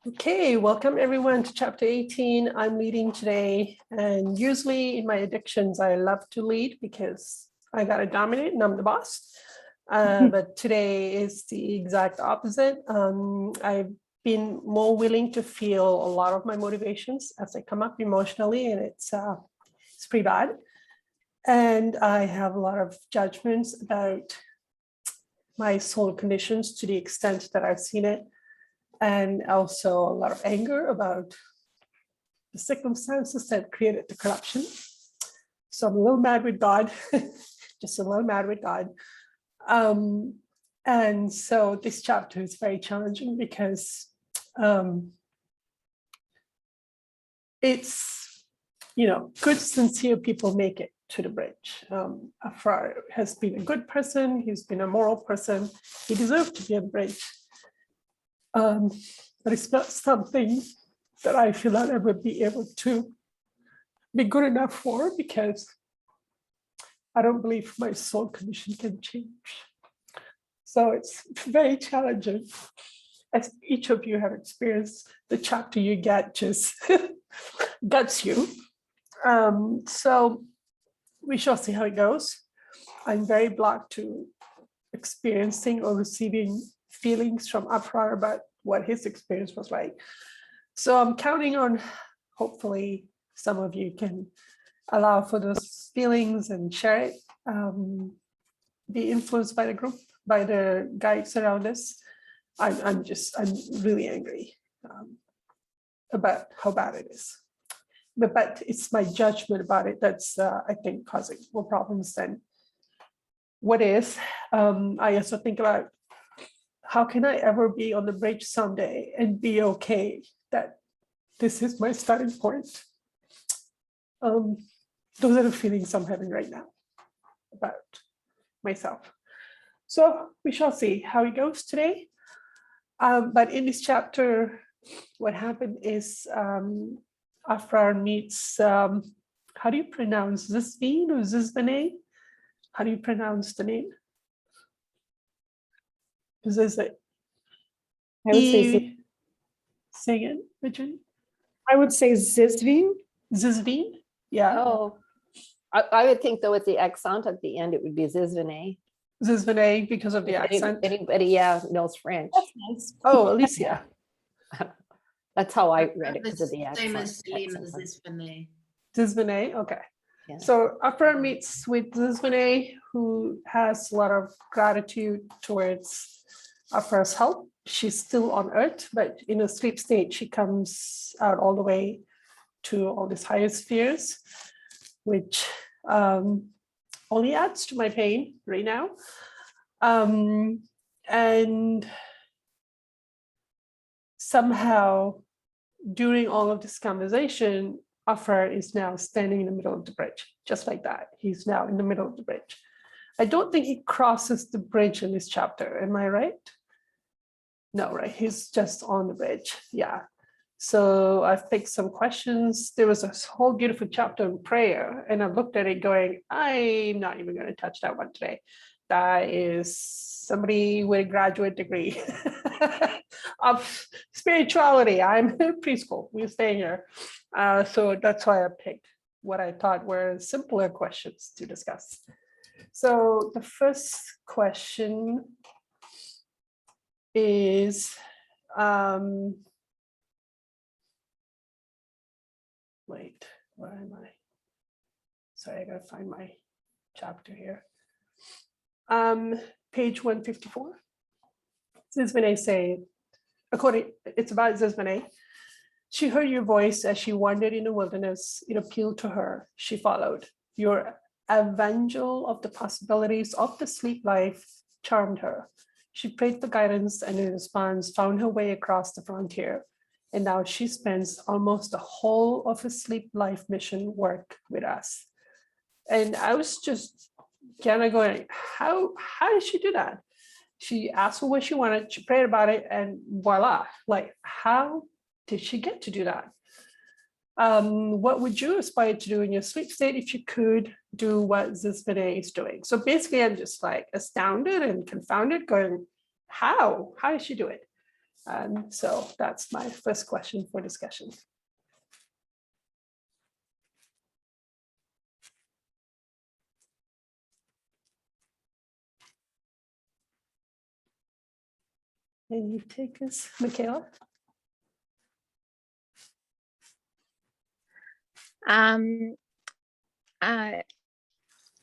Okay, welcome everyone to chapter 18. I'm leading today, and usually in my addictions, I love to lead because I gotta dominate and I'm the boss. But today is the exact opposite. I've been more willing to feel a lot of my motivations as they come up emotionally, and it's pretty bad. And I have a lot of judgments about my soul conditions to the extent that I've seen it, and also a lot of anger about the circumstances that created the corruption. So I'm a little mad with God, just a little mad with God. And so this chapter is very challenging because it's, good, sincere people make it to the bridge. Aphraar has been a good person. He's been a moral person. He deserved to be on the bridge. But it's not something that I feel I'll ever be able to be good enough for, because I don't believe my soul condition can change. So it's very challenging. As each of you have experienced, the chapter you get just guts you. So we shall see how it goes. I'm very blocked to experiencing or receiving feelings from Aphraar about what his experience was like. So I'm counting on, hopefully, some of you can allow for those feelings and share it, be influenced by the group, by the guides around us. I'm really angry about how bad it is. But it's my judgment about it that's, I think, causing more problems than what is. I also think about, how can I ever be on the bridge someday and be okay that this is my starting point? Those are the feelings I'm having right now about myself. So we shall see how it goes today. But in this chapter, what happened is Aphraar meets, how do you pronounce Zisveen or Zisvene? How do you pronounce the name? Is it? I would say Say it, Richard. I would say Zisveen. Zisveen? Yeah. Oh, I would think though with the accent at the end, it would be Zizvene. Zisvene, because of the accent. Anybody, knows French. That's nice. Oh, Alicia. That's how I read it, because of the accent. Same as Selena Zisvene. Zisvene, okay. Yeah. So Aphraar meets with Zisvene, who has a lot of gratitude towards Aphraar's help. She's still on Earth, but in a sleep state, she comes out all the way to all these higher spheres, which only adds to my pain right now. And somehow, during all of this conversation, Aphraar is now standing in the middle of the bridge, just like that. He's now in the middle of the bridge. I don't think he crosses the bridge in this chapter. Am I right? No, right? He's just on the bridge. Yeah. So I've picked some questions. There was a whole beautiful chapter on prayer, and I looked at it going, I'm not even going to touch that one today. That is somebody with a graduate degree of spirituality. I'm in preschool. We're staying here. So that's why I picked what I thought were simpler questions to discuss. So the first question is, wait, where am I? Sorry, I gotta find my chapter here. Page 154. Zisvene say, it's about Zisvene. She heard your voice as she wandered in the wilderness. It appealed to her. She followed. Your evangel of the possibilities of the sleep life charmed her. She prayed for guidance and in response found her way across the frontier. And now she spends almost the whole of her sleep life mission work with us. And I was just kind of going, how did she do that? She asked for what she wanted, she prayed about it, and voila. Like, how did she get to do that? What would you aspire to do in your sleep state if you could do what Zisvene is doing? So basically, I'm just like astounded and confounded, going, how did she do it? And so that's my first question for discussion. Any takers, Michaela? I'm a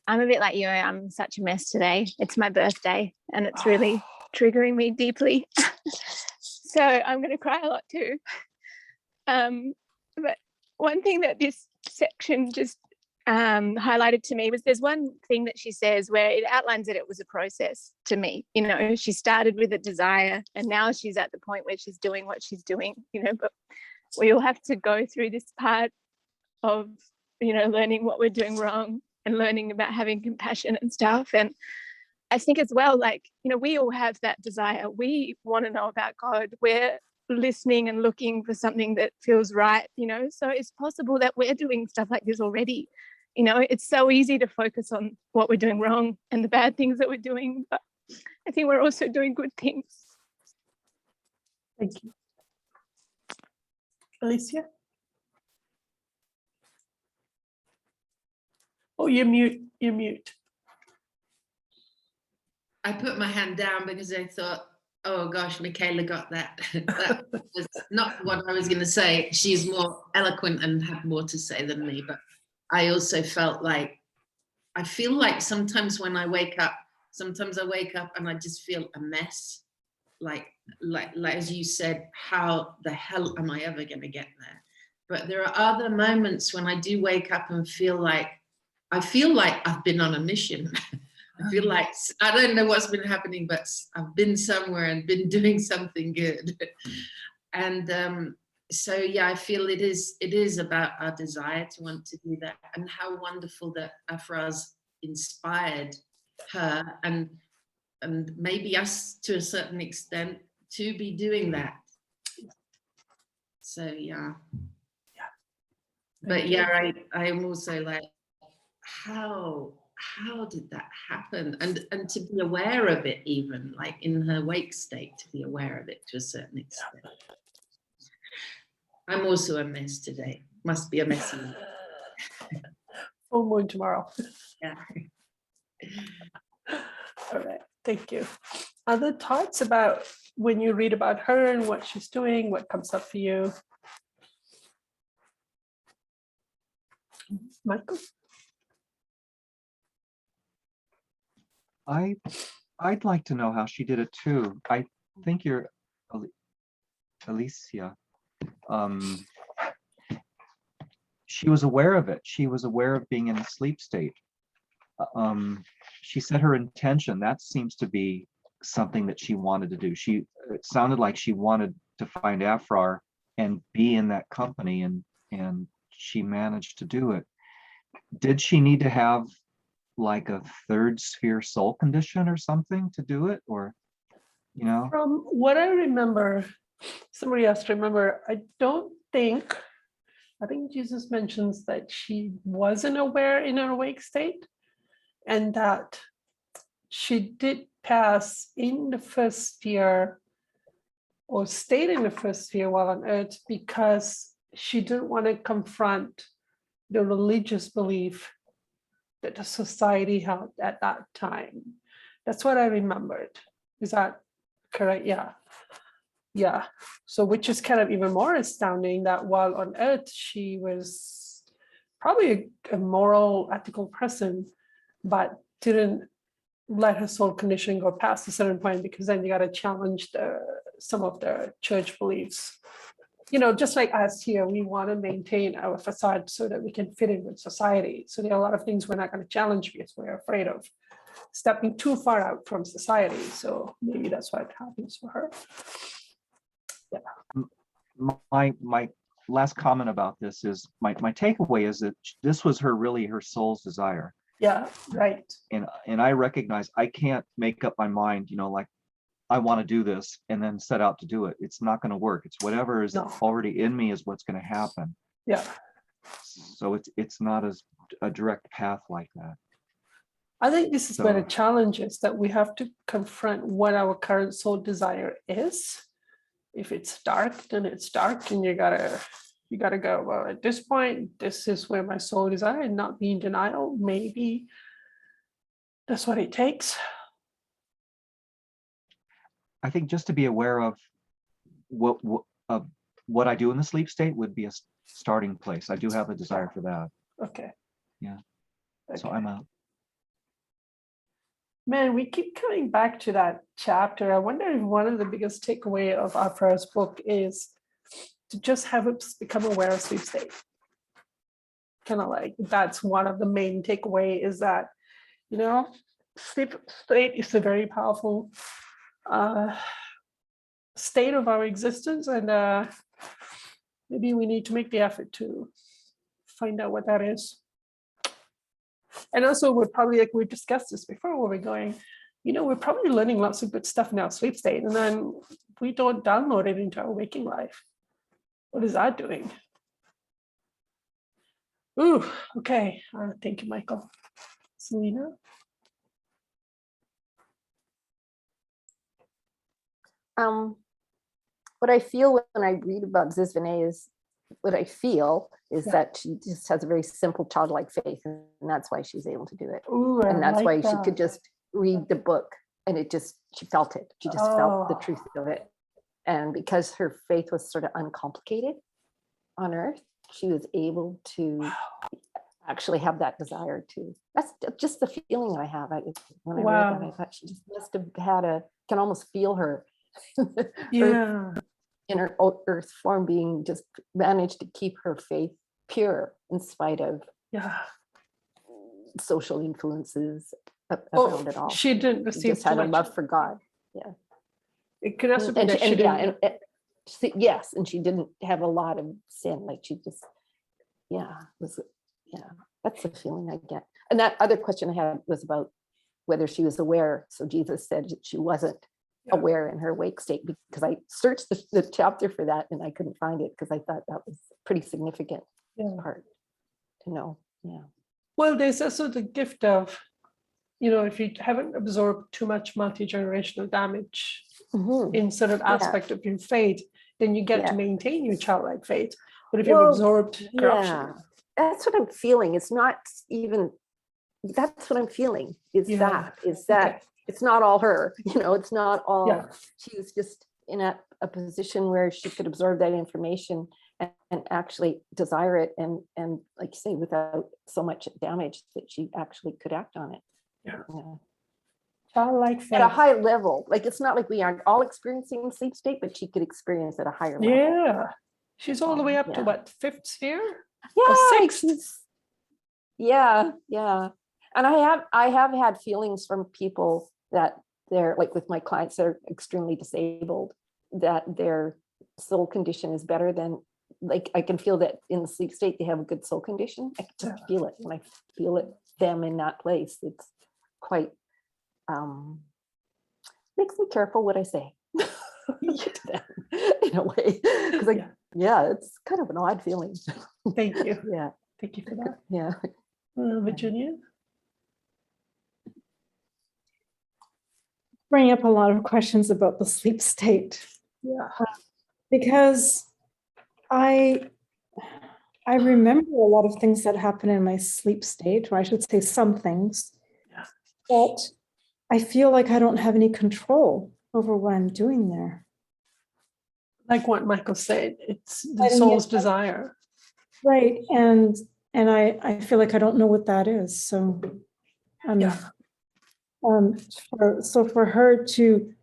bit like you. I'm such a mess today. It's my birthday and it's really triggering me deeply. So I'm going to cry a lot too. But one thing that this section just highlighted to me was there's one thing that she says where it outlines that it was a process to me. You know, she started with a desire and now she's at the point where she's doing what she's doing, you know, but we all have to go through this part of, you know, learning what we're doing wrong and learning about having compassion and stuff. And I think as well, like, you know, we all have that desire. We want to know about God. We're listening and looking for something that feels right, you know, so it's possible that we're doing stuff like this already. You know, it's so easy to focus on what we're doing wrong and the bad things that we're doing, but I think we're also doing good things. Thank you. Alicia? Oh, you're mute. You're mute. I put my hand down because I thought, oh gosh, Michaela got that. That was not what I was going to say. She's more eloquent and had more to say than me, but I also felt like, I feel like sometimes when I wake up, and I just feel a mess. Like as you said, how the hell am I ever going to get there? But there are other moments when I do wake up and I feel like I've been on a mission. I feel like, I don't know what's been happening, but I've been somewhere and been doing something good. And so, yeah, I feel it is about our desire to want to do that, and how wonderful that Aphraar's inspired her and maybe us to a certain extent to be doing that. So, yeah. But yeah, I am also like, how did that happen? And to be aware of it, even like in her wake state, to be aware of it to a certain extent. I'm also a mess today. Must be a messy one. Full moon tomorrow. Yeah. All right, thank you. Other thoughts about when you read about her and what she's doing, what comes up for you? Michael? I'd like to know how she did it too. I think you're Alicia. She was aware of it. She was aware of being in a sleep state. She set her intention. That seems to be something that she wanted to do. It sounded like she wanted to find Aphraar and be in that company, and she managed to do it. Did she need to have like a third sphere soul condition or something to do it, or, you know? From what I remember, somebody else remember, I think Jesus mentions that she wasn't aware in her awake state, and that she did pass in the first sphere or stayed in the first sphere while on earth because she didn't want to confront the religious belief that the society held at that time. That's what I remembered. Is that correct? Yeah. Yeah. So which is kind of even more astounding that while on earth, she was probably a moral, ethical person, but didn't let her soul condition go past a certain point, because then you got to challenge some of the church beliefs. You know, just like us here, we want to maintain our facade so that we can fit in with society. So there are a lot of things we're not going to challenge because we're afraid of stepping too far out from society. So maybe that's what happens for her. Yeah. My last comment about this is my takeaway is that this was her soul's desire. Yeah, right. And I recognize I can't make up my mind, you know, like, I want to do this and then set out to do it. It's not going to work. It's whatever is already in me is what's going to happen. Yeah. So it's not as a direct path like that. I think this is where the challenge is, that we have to confront what our current soul desire is, If it's dark, then it's dark, and you gotta go, well, at this point, this is where my soul is at, and not be in denial. Maybe that's what it takes. I think just to be aware of what I do in the sleep state would be a starting place. I do have a desire for that. Okay. Yeah. So Okay. I'm out. Man, we keep coming back to that chapter. I wonder if one of the biggest takeaway of Aphraar's book is to just have it become aware of sleep state. Kind of like that's one of the main takeaway is that, sleep state is a very powerful state of our existence, and maybe we need to make the effort to find out what that is. And also, we're probably, like we discussed this before, where we're going, we're probably learning lots of good stuff in our sleep state, and then we don't download it into our waking life. What is that doing? Ooh, okay. Thank you, Michael. Selena? What I feel when I read about Zizvine is that she just has a very simple childlike faith, and that's why she's able to do it. Ooh, And that's why she could that. just read the book, and she felt it. She just felt the truth of it. And because her faith was sort of uncomplicated on earth, she was able to actually have that desire to. That's just the feeling I have. When I read that, I thought she just must have can almost feel her. Yeah. In her earth form being just managed to keep her faith pure in spite of social influences around it all. She didn't She receive just had too a much. love for God. Yeah. It could also be that she didn't. Yes, and she didn't have a lot of sin. Like she just, that's the feeling I get. And that other question I had was about whether she was aware. So Jesus said that she wasn't aware in her wake state, because I searched the chapter for that and I couldn't find it, because I thought that was a pretty significant part to know. Yeah. Well, there's also the gift of, if you haven't absorbed too much multi-generational damage in certain aspect of your faith, then you get to maintain your childlike faith. But if you've absorbed corruption. That's what I'm feeling. It's not even, that's what I'm feeling is that it's not all her, it's not all, she was just in a position where she could absorb that information and actually desire it. And like you say, without so much damage that she actually could act on it. Childlike faith. At a high level, like it's not like we aren't all experiencing sleep state, but she could experience at a higher level. Yeah. She's all the way up to what, 5th sphere? Yeah. Or 6th? Yeah. And I have had feelings from people that they're like, with my clients that are extremely disabled, that their soul condition is better than, like, I can feel that in the sleep state they have a good soul condition. I can just feel it when I feel it them in that place. It's quite makes me careful what I say to them in a way, because it's kind of an odd feeling. Thank you. Yeah, thank you for that. Yeah. Virginia? Bring up a lot of questions about the sleep state. Yeah. Because I remember a lot of things that happen in my sleep state, or I should say some things, but I feel like I don't have any control over what I'm doing there. Like what Michael said, it's the soul's desire. Right. And I feel like I don't know what that is. So for her to,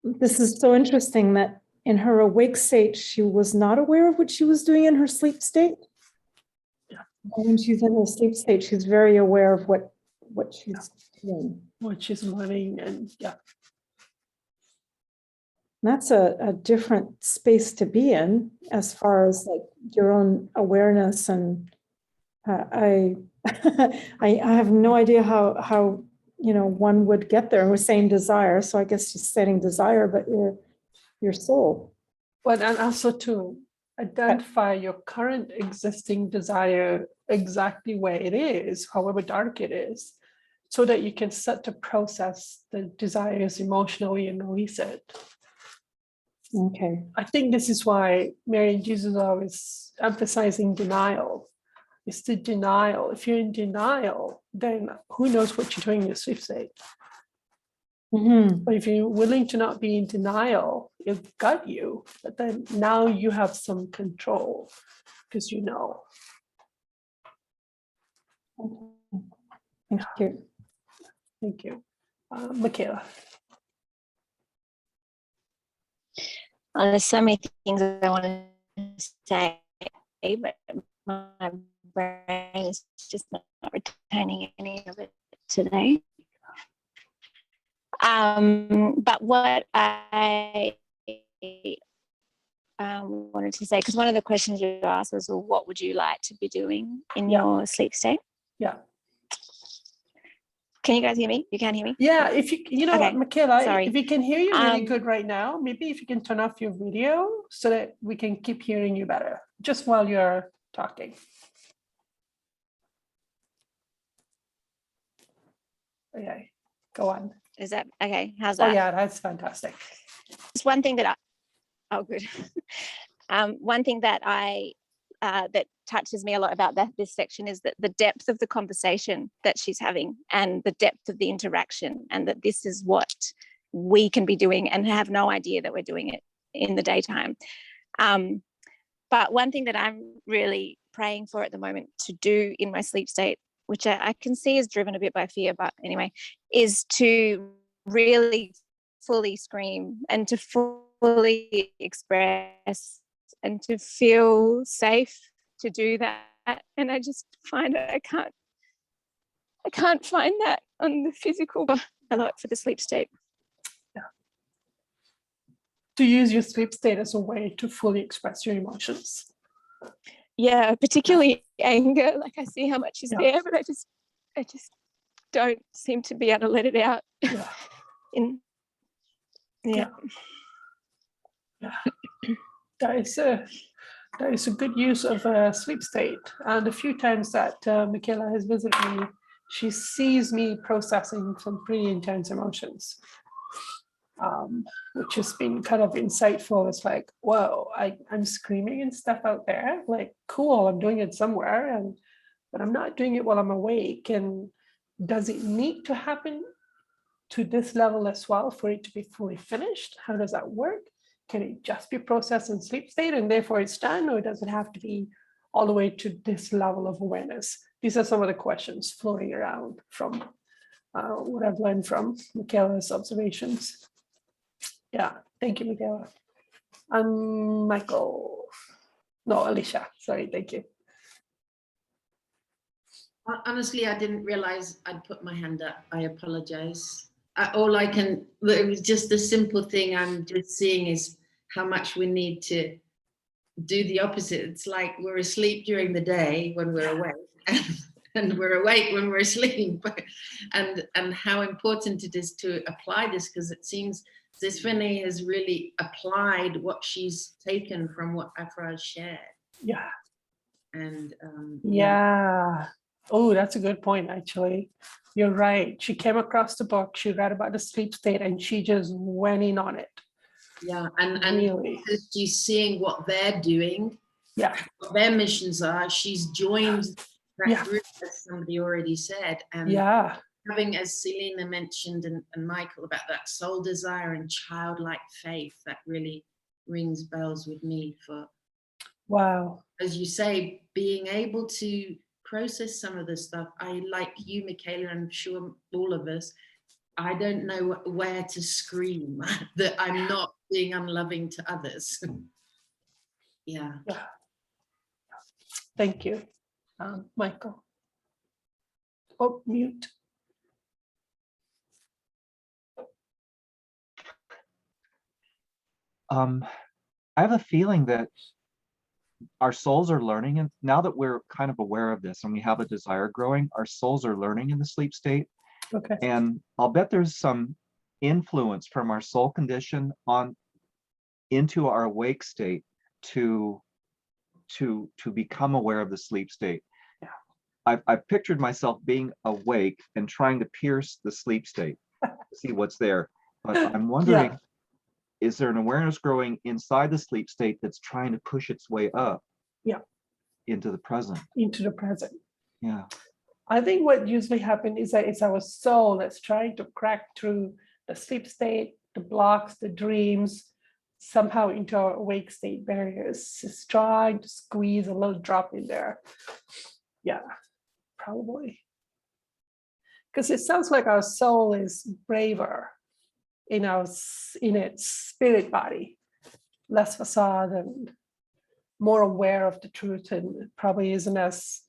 this is so interesting that in her awake state, she was not aware of what she was doing in her sleep state. And when she's in her sleep state, she's very aware of what she's doing. What she's learning, and That's a different space to be in, as far as like your own awareness. And I have no idea how one would get there. We're saying desire, so I guess she's setting desire, but your soul. But and also to identify your current existing desire exactly where it is, however dark it is, so that you can start to process the desires emotionally and release it. Okay. I think this is why Mary and Jesus are always emphasizing denial. It's the denial. If you're in denial, then who knows what you're doing in your sleep state. Mhm. But if you're willing to not be in denial, it'll gut you. But then now you have some control because you know. Thank you. Thank you. Michaela. There's so many things I want to say, but my brain is just not retaining any of it today. But what I wanted to say, because one of the questions you asked was, well, what would you like to be doing in your sleep state? Yeah. Can you guys hear me? You can hear me? Yeah, if you know what, Okay, Michaela, sorry. if we can hear you really good right now, maybe if you can turn off your video so that we can keep hearing you better, just while you're talking. Okay, go on. Is that okay? How's Oh that? yeah, that's fantastic. It's one thing that oh good. One thing that that touches me a lot about this section is that the depth of the conversation that she's having and the depth of the interaction, and that this is what we can be doing and have no idea that we're doing it in the daytime. But one thing that I'm really praying for at the moment to do in my sleep state, which I can see is driven a bit by fear, but anyway, is to really fully scream and to fully express and to feel safe to do that. And I just find that I can't find that on the physical a lot for the sleep state. Yeah. To use your sleep state as a way to fully express your emotions. Yeah, particularly anger. Like I see how much is there, but I just don't seem to be able to let it out. Yeah. That is a good use of a sleep state. And a few times that Michaela has visited me, she sees me processing some pretty intense emotions, which has been kind of insightful. It's like, whoa, I'm screaming and stuff out there. Like, cool, I'm doing it somewhere, but I'm not doing it while I'm awake. And does it need to happen to this level as well for it to be fully finished? How does that work? Can it just be processed in sleep state and therefore it's done, or does it have to be all the way to this level of awareness? These are some of the questions floating around from what I've learned from Michaela's observations. Yeah, thank you, Michaela. Michael, no, Alicia, sorry, thank you. Honestly, I didn't realize I'd put my hand up. I apologize. It was just a simple thing I'm just seeing is how much we need to do the opposite. It's like we're asleep during the day when we're awake and we're awake when we're asleep. And how important it is to apply this, because it seems Zisvini has really applied what she's taken from what Aphraar shared. Yeah. And yeah. Oh, that's a good point, actually. You're right. She came across the book, she read about the sleep state, and she just went in on it. Yeah, and really, she's seeing what they're doing, what their missions are. She's joined that group, as somebody already said. And having, as Selena mentioned and Michael, about that soul desire and childlike faith, that really rings bells with me for, wow, as you say, being able to process some of the stuff. I, like you, Michaela, I'm sure all of us, I don't know where to scream that I'm not being unloving to others. Yeah. Thank you, Michael. Oh, mute. I have a feeling that our souls are learning, and now that we're kind of aware of this and we have a desire growing, our souls are learning in the sleep state. Okay. And I'll bet there's some influence from our soul condition on into our awake state to become aware of the sleep state. I've pictured myself being awake and trying to pierce the sleep state to see what's there. But I'm wondering, is there an awareness growing inside the sleep state that's trying to push its way up? Yeah. Into the present. Into the present. Yeah. I think what usually happens is that it's our soul that's trying to crack through the sleep state, the blocks, the dreams, somehow into our awake state barriers. It's trying to squeeze a little drop in there. Yeah, probably. Because it sounds like our soul is braver in its spirit body, less facade and more aware of the truth, and probably isn't as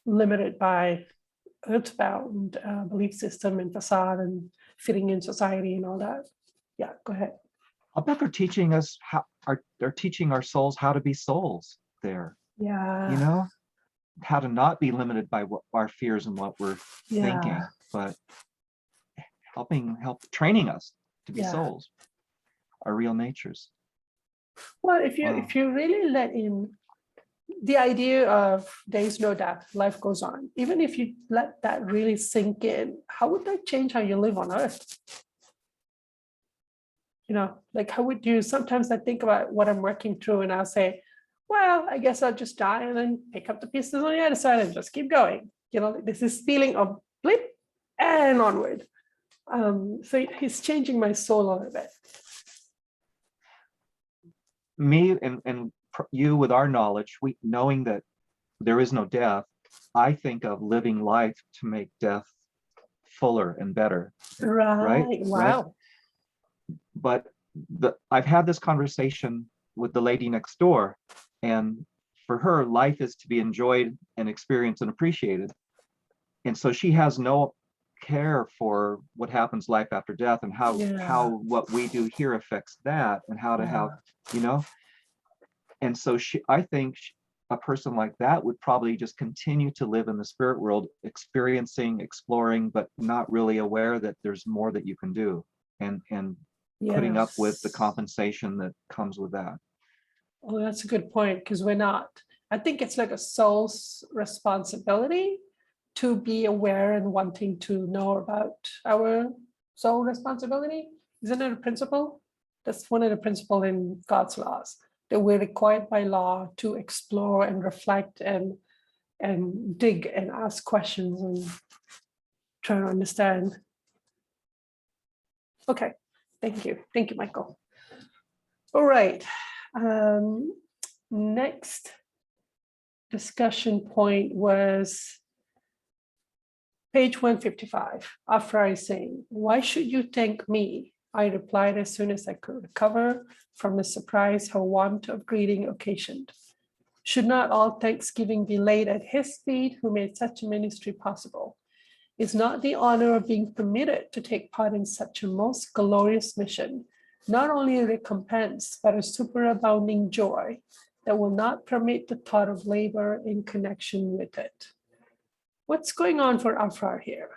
limited by earthbound belief system and facade and fitting in society and all that. Yeah, go ahead. I bet they're teaching us they're teaching our souls how to be souls there. Yeah. You know, how to not be limited by what our fears and what we're thinking, but training us to be souls, our real natures. Well, if you really let in the idea of there is no death, life goes on, even if you let that really sink in, how would that change how you live on earth? You know, like how would you, sometimes I think about what I'm working through and I'll say, well, I guess I'll just die and then pick up the pieces on the other side and just keep going. You know, this is feeling of blip and onward. So he's changing my soul a little bit. Me and you, with our knowledge, knowing that there is no death, I think of living life to make death fuller and better. Right. Wow. Right? But I've had this conversation with the lady next door, and for her, life is to be enjoyed and experienced and appreciated. And so she has no care for what happens life after death and how what we do here affects that, and how to have, you know. And so I think a person like that would probably just continue to live in the spirit world, experiencing, exploring, but not really aware that there's more that you can do, and putting up with the compensation that comes with that. Oh, that's a good point, because we're not. I think it's like a soul's responsibility to be aware and wanting to know about our soul responsibility. Isn't it a principle? That's one of the principles in God's laws, that we're required by law to explore and reflect and dig and ask questions and try to understand. Okay, thank you. Thank you, Michael. All right. Next discussion point was page 155. Aphraar is saying, why should you thank me? I replied as soon as I could recover from the surprise her want of greeting occasioned. Should not all thanksgiving be laid at his feet who made such a ministry possible? Is not the honor of being permitted to take part in such a most glorious mission not only a recompense, but a superabounding joy that will not permit the thought of labor in connection with it? What's going on for Aphraar here?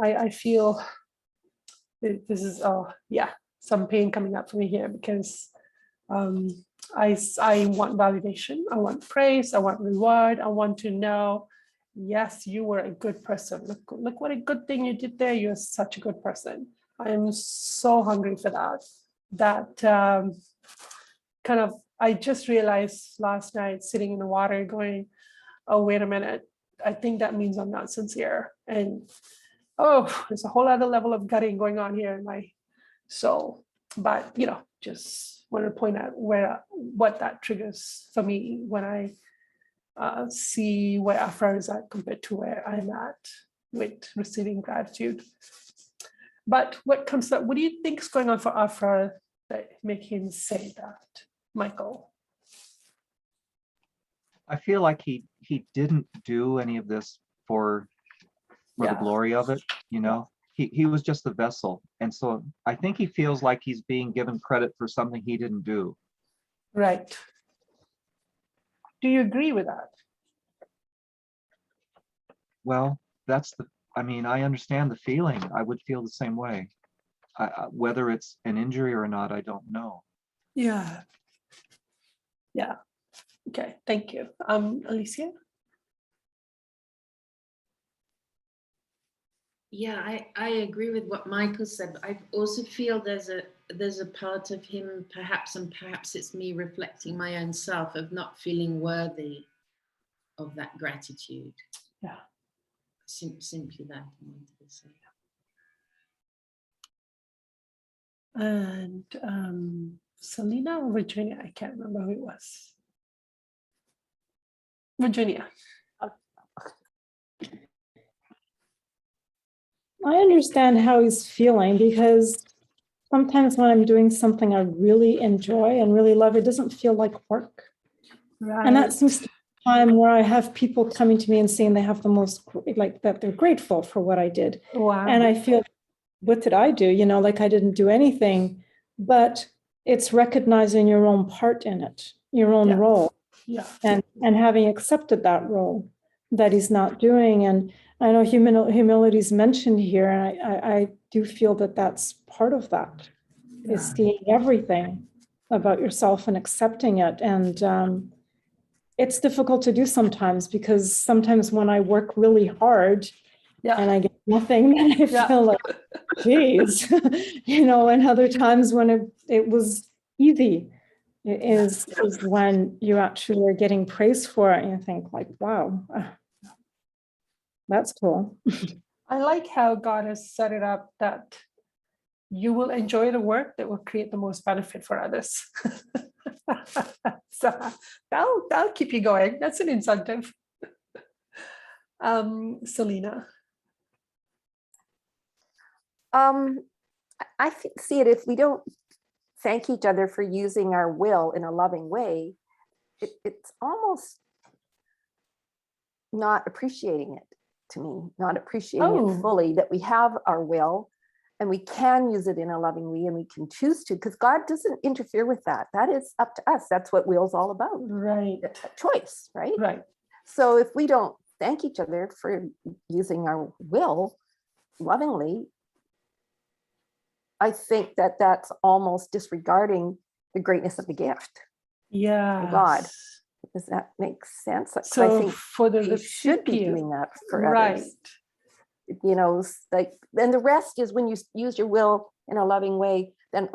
I feel this is, some pain coming up for me here, because I want validation, I want praise, I want reward, I want to know, yes, you were a good person. Look what a good thing you did there. You're such a good person. I am so hungry for that. I just realized last night sitting in the water going, oh, wait a minute. I think that means I'm not sincere. And there's a whole other level of gutting going on here in my soul. But, just want to point out what that triggers for me when I see where Aphraar is at compared to where I'm at with receiving gratitude. But what comes up? What do you think is going on for Aphraar that make him say that, Michael? I feel like he didn't do any of this for the glory of it, He was just the vessel. And so I think he feels like he's being given credit for something he didn't do. Right. Do you agree with that? Well, I understand the feeling. I would feel the same way. Whether it's an injury or not, I don't know. Yeah. Yeah. Okay, thank you. Alicia? Yeah, I agree with what Michael said, but I also feel there's a part of him, perhaps, and perhaps it's me reflecting my own self, of not feeling worthy of that gratitude. Yeah. Simply that I wanted to say. And Selena or Virginia, I can't remember who it was. Virginia. I understand how he's feeling, because sometimes when I'm doing something I really enjoy and really love, it doesn't feel like work. Right. And that seems to be a time where I have people coming to me and saying they have the most, like, that they're grateful for what I did. Wow. And I feel, what did I do? You know, like I didn't do anything, but it's recognizing your own part in it, your own role, yeah. and having accepted that role that he's not doing. And I know humility is mentioned here, and I do feel that that's part of that, is seeing everything about yourself and accepting it. And it's difficult to do sometimes, because sometimes when I work really hard and I get nothing, then I feel like, geez, you know, and other times when it was easy, is when you actually are getting praise for it and you think like, wow, that's cool. I like how God has set it up that you will enjoy the work that will create the most benefit for others. So that'll keep you going. That's an incentive. Selena. I see it, if we don't thank each other for using our will in a loving way, it's almost not appreciating it, to me, not appreciating it fully, that we have our will and we can use it in a loving way, and we can choose to, because God doesn't interfere with that. That is up to us. That's what will's all about. Right. Choice, right? Right. So if we don't thank each other for using our will lovingly, I think that that's almost disregarding the greatness of the gift. Yeah. God. Does that make sense? So I think for the we should be doing that for right. others. You know, like, and the rest is when you use your will in a loving way, then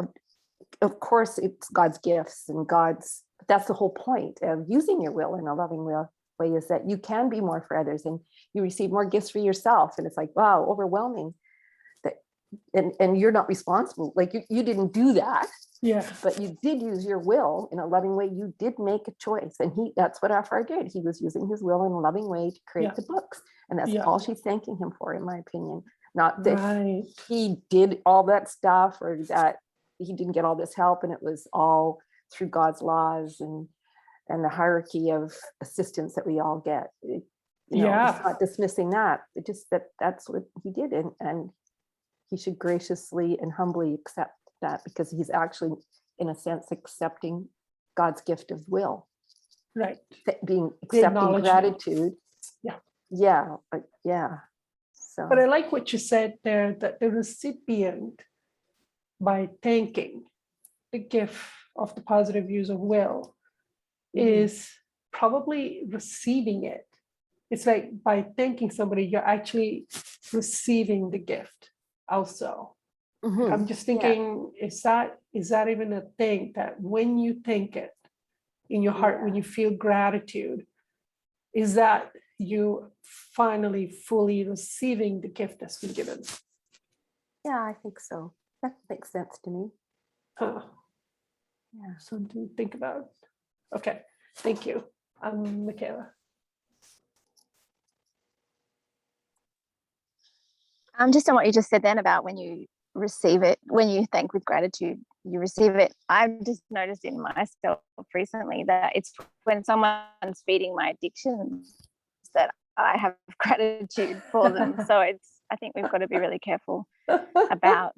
of course it's God's gifts and God's, that's the whole point of using your will in a loving way, is that you can be more for others and you receive more gifts for yourself. And it's like, wow, overwhelming. And you're not responsible. Like you didn't do that. Yeah. But you did use your will in a loving way. You did make a choice. And that's what Aphraar did. He was using his will in a loving way to create the books. And that's all she's thanking him for, in my opinion. Not that he did all that stuff, or that he didn't get all this help, and it was all through God's laws and the hierarchy of assistance that we all get. You know, it's not dismissing that. It just that's what he did. And he should graciously and humbly accept that, because he's actually, in a sense, accepting God's gift of will. Right. Accepting gratitude. Yeah. Yeah. So. But I like what you said there, that the recipient, by thanking the gift of the positive use of will, is probably receiving it. It's like by thanking somebody, you're actually receiving the gift also. I'm just thinking, is that even a thing, that when you think it in your heart, when you feel gratitude, is that you finally fully receiving the gift that's been given? Yeah, I think so. That makes sense to me. Yeah, something to think about. Okay, thank you. Michaela. Just on what you just said then about when you receive it, when you thank with gratitude, you receive it. I've just noticed in myself recently that it's when someone's feeding my addictions that I have gratitude for them. So I think we've got to be really careful about,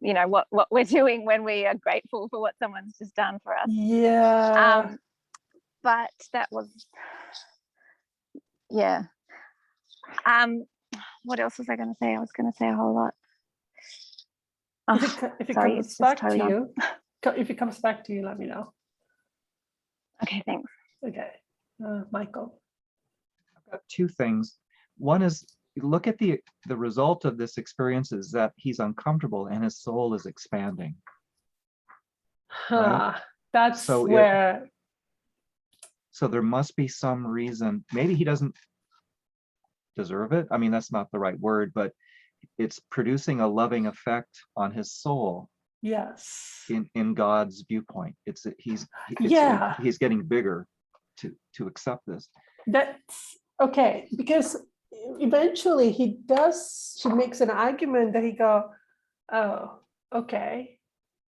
you know, what we're doing when we are grateful for what someone's just done for us. Yeah. But that was, yeah. What else was I going to say? I was going to say a whole lot. If it comes back to you, if it comes back to you, let me know. Okay, thanks. Okay, Michael. I've got two things. One is look at the result of this experience is that he's uncomfortable and his soul is expanding. Right. That's So where. So there must be some reason. Maybe he doesn't deserve it. I mean, that's not the right word, but it's producing a loving effect on his soul Yes. in God's viewpoint. He's Yeah. he's getting bigger to accept this. That's okay, because eventually she makes an argument that he go, oh, okay,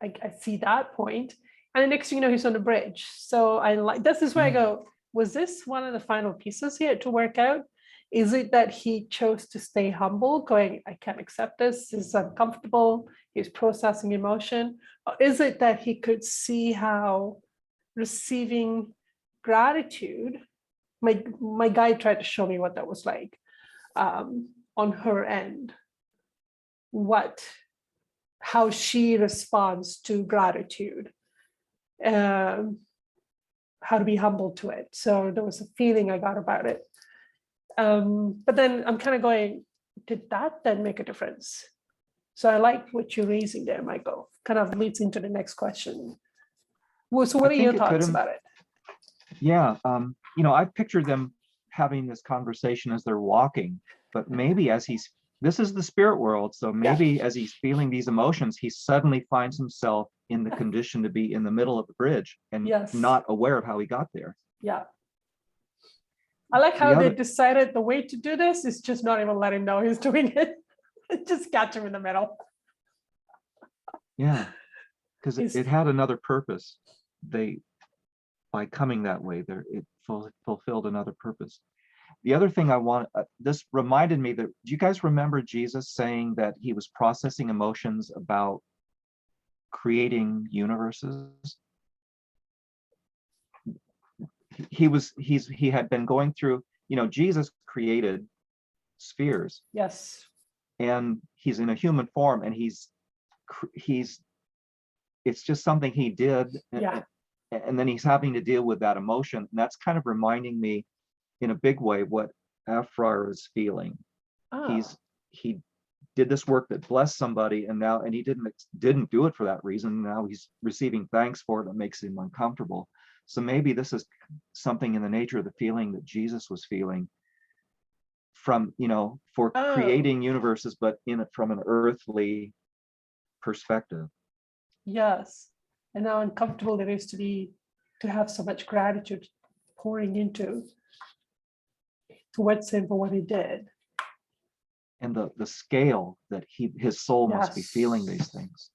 I see that point. And the next thing you know, he's on the bridge. So this is where I go, was this one of the final pieces here to work out? Is it that he chose to stay humble, going, I can't accept this is uncomfortable, he's processing emotion? Or is it that he could see how receiving gratitude, my guide tried to show me what that was like on her end, how she responds to gratitude, how to be humble to it. So there was a feeling I got about it. But then I'm kind of going, did that then make a difference? So I like what you're raising there, Michael. Kind of leads into the next question. Well, so what are your thoughts about it? Yeah, I pictured them having this conversation as they're walking, but maybe this is the spirit world, so maybe as he's feeling these emotions, he suddenly finds himself in the condition to be in the middle of the bridge and not aware of how he got there. Yeah. I like how they decided the way to do this is just not even let him know he's doing it. Just catch him in the middle. Yeah, because it had another purpose. By coming that way, it fulfilled another purpose. The other thing this reminded me that, do you guys remember Jesus saying that he was processing emotions about creating universes? He had been going through, Jesus created spheres. Yes. And he's in a human form, and it's just something he did. Yeah. And then he's having to deal with that emotion. And that's kind of reminding me in a big way what Aphraar is feeling. Oh. He did this work that blessed somebody, and he didn't do it for that reason. Now he's receiving thanks for it that makes him uncomfortable. So maybe this is something in the nature of the feeling that Jesus was feeling from, for creating universes, but from an earthly perspective. Yes. And how uncomfortable it is to have so much gratitude pouring towards him for what he did. And the scale that his soul must be feeling these things.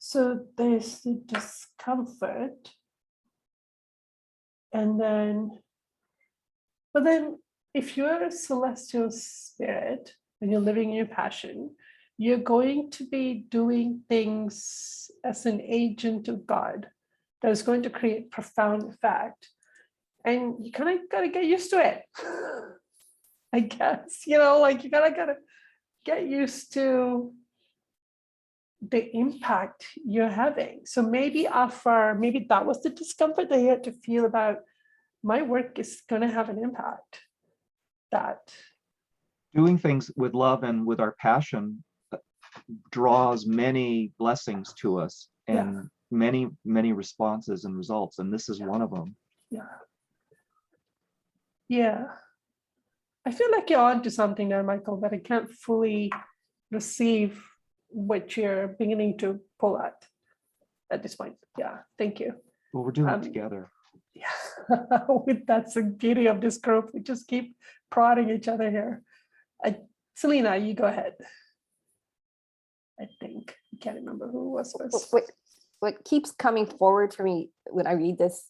So there's the discomfort. But then if you're a celestial spirit and you're living in your passion, you're going to be doing things as an agent of God that is going to create profound effect. And you kind of got to get used to it, I guess. You gotta get used to the impact you're having. So maybe maybe that was the discomfort that you had to feel about, my work is going to have an impact. That doing things with love and with our passion draws many blessings to us, and many, many responses and results. And this is one of them. Yeah. I feel like you're onto something there, Michael, but I can't fully receive what you're beginning to pull at this point. Yeah, thank you. Well, we're doing it together. Yeah, that's the beauty of this group. We just keep prodding each other here. Selena, you go ahead. I think I can't remember who was first. What keeps coming forward for me when I read this,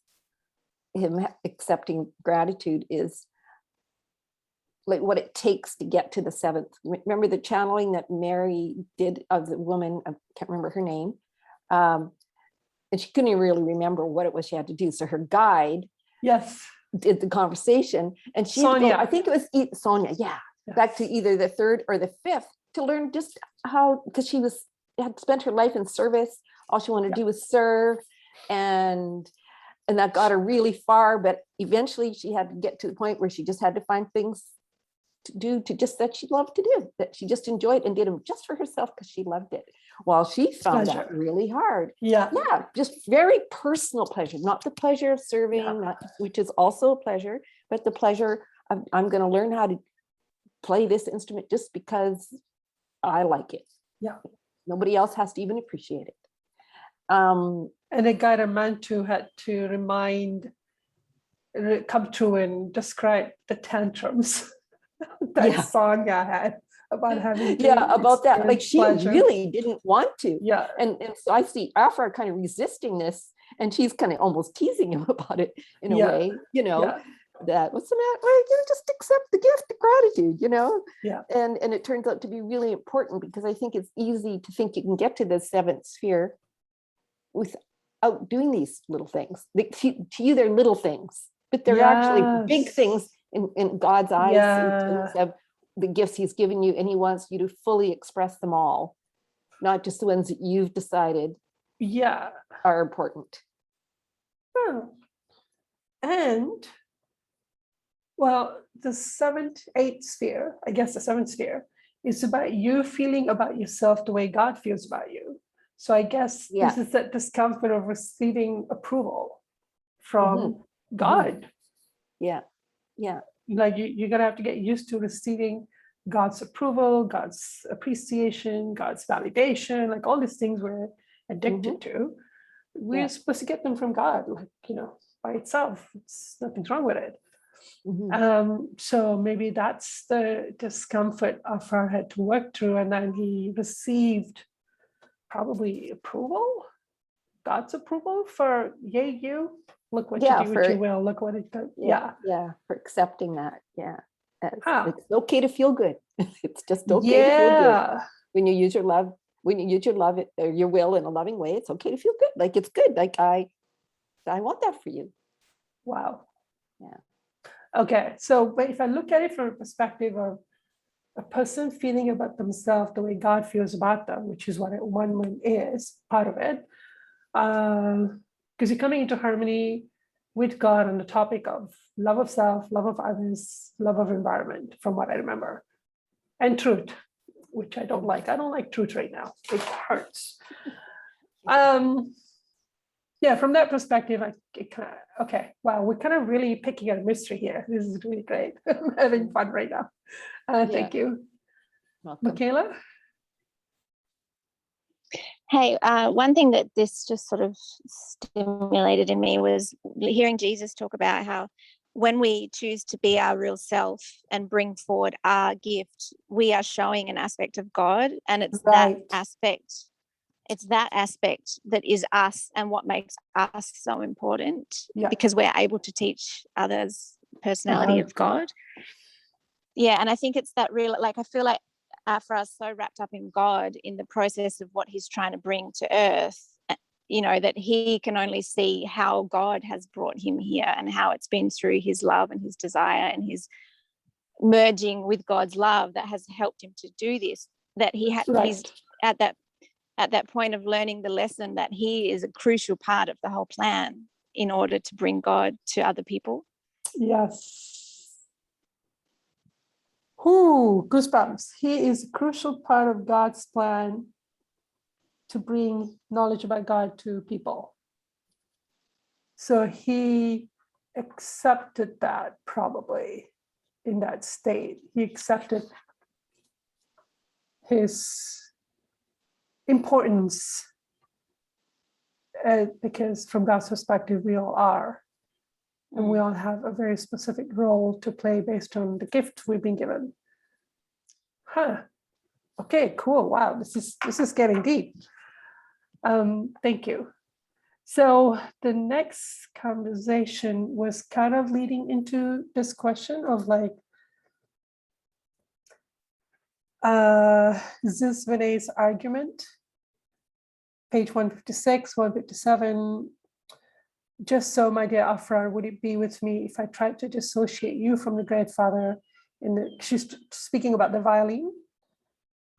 him accepting gratitude, is like what it takes to get to the seventh. Remember the channeling that Mary did of the woman, I can't remember her name, and she couldn't really remember what it was she had to do. So her guide did the conversation, and she had to go, I think it was Sonia, back to either the third or the fifth to learn just how, because she had spent her life in service. All she wanted to do was serve, and and that got her really far, but eventually she had to get to the point where she just had to find things to do to just that she loved to do, that she just enjoyed and did them just for herself because she loved it. While she found that Pleasure. really hard. Yeah. Yeah, just very personal pleasure, not the pleasure of serving, Yeah. which is also a pleasure, but the pleasure of I'm going to learn how to play this instrument just because I like it. Yeah. Nobody else has to even appreciate it. And a guy, a man too, had to come through and describe the tantrums that Yeah. Sonia had about having to Yeah, about that. Like experience she pleasure. really didn't want to. Yeah. And so I see Aphraar kind of resisting this, and she's kind of almost teasing him about it in a Yeah. way, you know, Yeah. that what's the matter? Well, you just accept the gift of gratitude, you know? Yeah. And it turns out to be really important, because I think it's easy to think you can get to the seventh sphere without doing these little things. To you, they're little things, but they're actually big Yes. things in God's eyes, in terms Yeah. of the gifts he's given you, and he wants you to fully express them all, not just the ones that you've decided Yeah. are important. And well, the seventh, eighth sphere, I guess the seventh sphere, is about you feeling about yourself the way God feels about you. So I guess Yeah. this is that discomfort of receiving approval from God. Yeah, yeah, Like you're gonna have to get used to receiving God's approval, God's appreciation, God's validation, like all these things we're addicted to. We're Yeah. supposed to get them from God, like, by itself. It's nothing's wrong with it. So maybe that's the discomfort Aphraar had to work through, and then he received probably approval, God's approval for, yay, you, look what Yeah, you do with for- your will, look what it does. Yeah. yeah, for accepting that. Yeah, Ah. it's okay to feel good. It's just okay to feel good Yeah. when you use your love. When you use your love, or your will in a loving way, it's okay to feel good. Like it's good. Like I want that for you. Wow. Yeah. Okay, so but if I look at it from a perspective of a person feeling about themselves the way God feels about them, which is what one is, part of it, because you're coming into harmony with God on the topic of love of self, love of others, love of environment, from what I remember, and truth, which I don't like. I don't like truth right now. It hurts. Yeah, from that perspective, okay, wow, we're kind of really picking at a mystery here. This is really great. I'm having fun right now. Thank you. Welcome. Michaela? Hey, one thing that this just sort of stimulated in me was hearing Jesus talk about how when we choose to be our real self and bring forward our gift, we are showing an aspect of God, and it's Right. that aspect that is us and what makes us so important, Yeah. because we're able to teach others the personality of God. Yeah, and I think it's that real, like I feel like Aphraar is so wrapped up in God in the process of what he's trying to bring to earth, that he can only see how God has brought him here and how it's been through his love and his desire and his merging with God's love that has helped him to do this, that he's at that point of learning the lesson that he is a crucial part of the whole plan in order to bring God to other people. Yes. Ooh, goosebumps. He is a crucial part of God's plan to bring knowledge about God to people. So he accepted that probably in that state. He accepted his importance because from God's perspective, we all are. And we all have a very specific role to play based on the gift we've been given. Okay, cool. Wow, this is getting deep. Thank you. So the next conversation was kind of leading into this question of like, this Vinay's argument, page 156, 157. Just so, my dear Aphraar, would it be with me if I tried to dissociate you from the Great Father? She's speaking about the violin.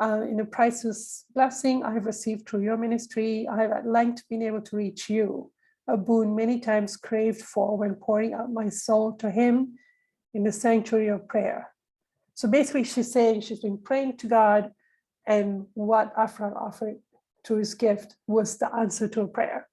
In a priceless blessing I have received through your ministry, I have at length been able to reach you. a boon many times craved for when pouring out my soul to him in the sanctuary of prayer. So basically she's saying she's been praying to God, and what Aphraar offered through his gift was the answer to a prayer.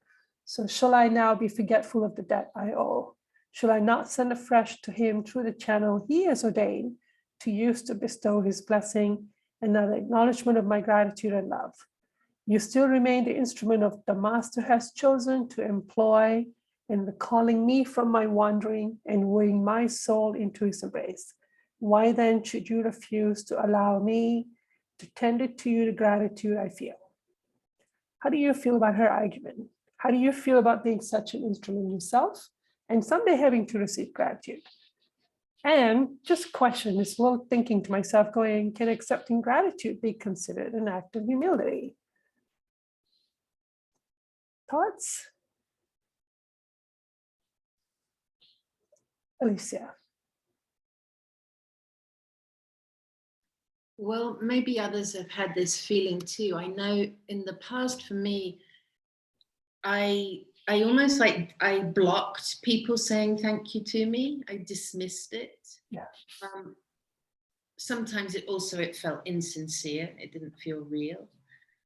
So shall I now be forgetful of the debt I owe? Shall I not send afresh to him through the channel he has ordained to use to bestow his blessing and another acknowledgement of my gratitude and love? You still remain the instrument of the Master has chosen to employ in recalling me from my wandering and wooing my soul into his embrace. Why then should you refuse to allow me to tender to you the gratitude I feel? How do you feel about her argument? How do you feel about being such an instrument yourself and someday having to receive gratitude? And just question this little thinking to myself going, can accepting gratitude be considered an act of humility? Thoughts? Alicia. Well, maybe others have had this feeling too. I know in the past for me, I almost like I blocked people saying thank you to me. I dismissed it. Yeah. Sometimes it felt insincere. It didn't feel real.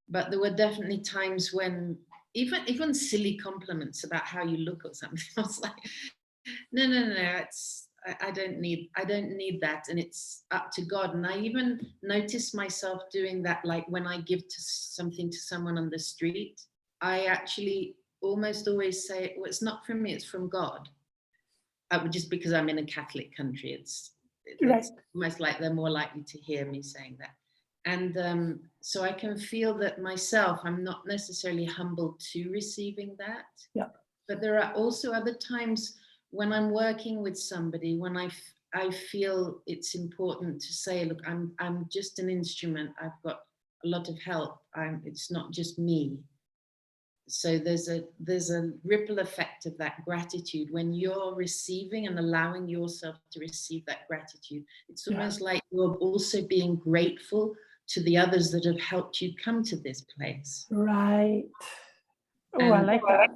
But there were definitely times when even silly compliments about how you look or something, I was like, no, I don't need that, and it's up to God. And I even noticed myself doing that, like when I give something to someone on the street, I actually almost always say, well, it's not from me, it's from God. Just because I'm in a Catholic country, it's almost like they're more likely to hear me saying that. And so I can feel that myself, I'm not necessarily humble to receiving that. Yeah. But there are also other times when I'm working with somebody, when I feel it's important to say, look, I'm just an instrument. I've got a lot of help. It's not just me. So there's a ripple effect of that gratitude when you're receiving and allowing yourself to receive that gratitude. It's almost like you're also being grateful to the others that have helped you come to this place. Right. Oh, I like that.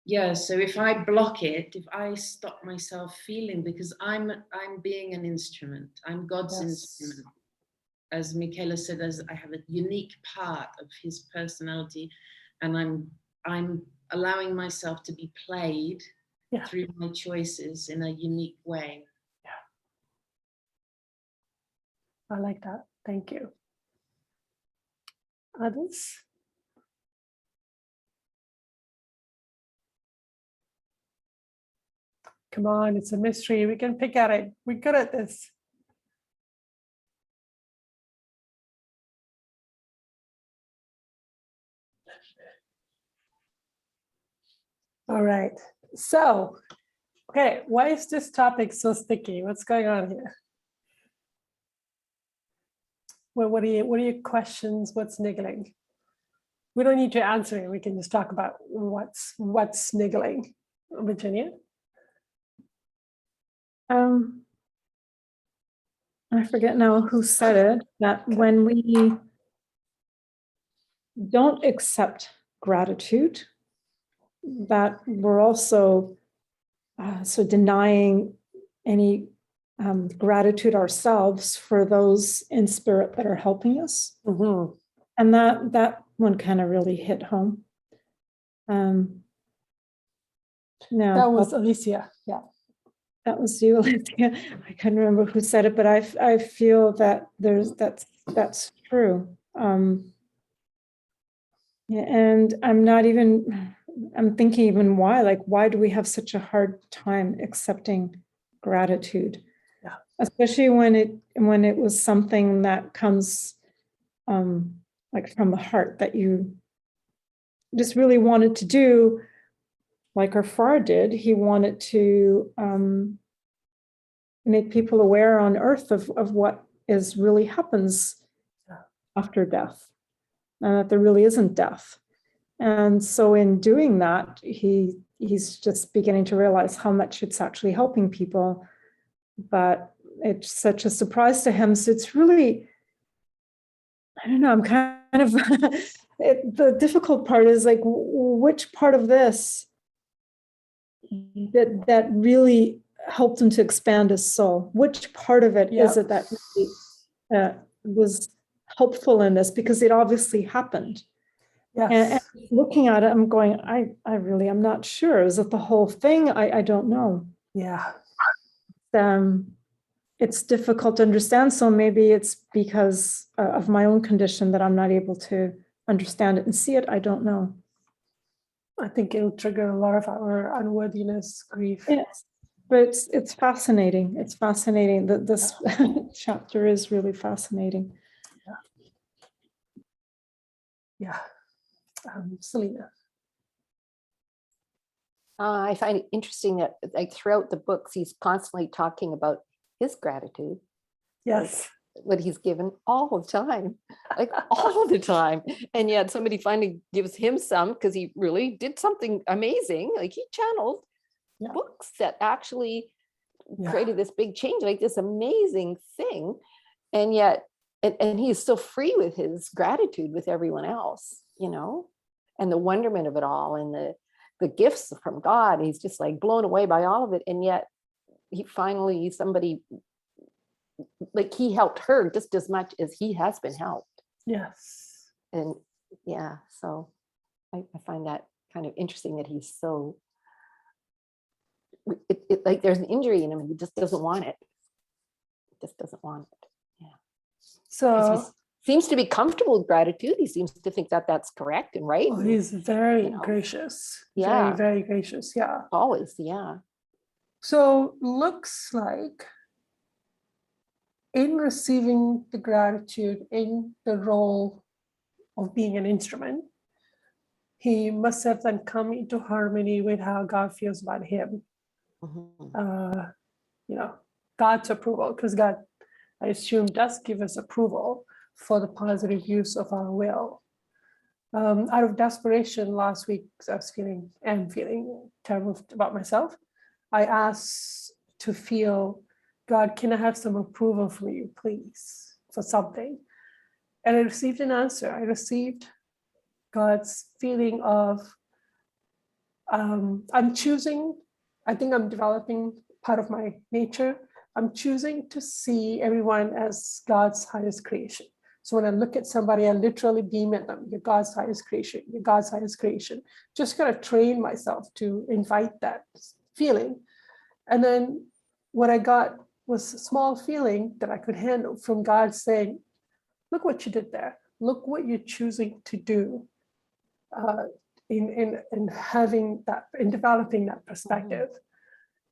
Yeah, so if I block it, if I stop myself feeling, because I'm being an instrument, I'm God's instrument. As Michaela said, as I have a unique part of his personality, and I'm allowing myself to be played through my choices in a unique way. I like that. Thank you. Others? Come on, it's a mystery. We can pick at it. We're good at this. All right. So, okay, why is this topic so sticky? What's going on here? Well, what are your questions? What's niggling? We don't need to answer it. We can just talk about what's niggling. Virginia? I forget now who said it, that when we don't accept gratitude, that we're also so denying any gratitude ourselves for those in spirit that are helping us. Mm-hmm. And that one kind of really hit home. No, That was Alicia. Yeah. That was you, Alicia. I couldn't remember who said it, but I feel that that's true. And I'm thinking even why do we have such a hard time accepting gratitude? Yeah. Especially when it was something that comes like from the heart that you just really wanted to do, like Aphraar did. He wanted to make people aware on earth of what is really happens after death, and that there really isn't death. And so in doing that, he's just beginning to realize how much it's actually helping people, but it's such a surprise to him. So it's really, I don't know, I'm kind of the difficult part is like, which part of this that really helped him to expand his soul? Which part of it is Yeah. it that really, was helpful in this? Because it obviously happened. And Yes. looking at it, I'm going, I really am not sure. Is it the whole thing? I don't know. Yeah. It's difficult to understand. So maybe it's because of my own condition that I'm not able to understand it and see it. I don't know. I think it'll trigger a lot of our unworthiness, grief. Yes, but it's fascinating. It's fascinating that this chapter is really fascinating. Yeah. Selena. I find it interesting that like throughout the books, he's constantly talking about his gratitude, Yes. what he's given all the time, like all the time. And yet somebody finally gives him some because he really did something amazing. Like he channeled Yeah. books that actually Yeah. created this big change, like this amazing thing. And yet, and he's still free with his gratitude with everyone else, you know, and the wonderment of it all and the gifts from God. He's just like blown away by all of it. And yet he finally, somebody, like he helped her just as much as he has been helped. Yes. And yeah, so I find that kind of interesting that he's so, like there's an injury in him and he just doesn't want it. Just doesn't want it. So Seems to be comfortable with gratitude. He seems to think that that's correct and right. he's very you know. gracious. Yeah. Very, very gracious. Yeah. Always, yeah. So looks like in receiving the gratitude in the role of being an instrument, he must have then come into harmony with how God feels about him. Mhm. You know, God's approval, because God, I assume, does give us approval for the positive use of our will. Out of desperation last week, because I was feeling terrible about myself, I asked to feel, God, can I have some approval from you, please, for something? And I received an answer. I received God's feeling of, I'm choosing, I think I'm developing part of my nature. I'm choosing to see everyone as God's highest creation. So when I look at somebody, I literally beam at them. You're God's highest creation. You're God's highest creation. Just kind of train myself to invite that feeling. And then what I got was a small feeling that I could handle from God saying, look what you did there. Look what you're choosing to do in having that, in developing that perspective.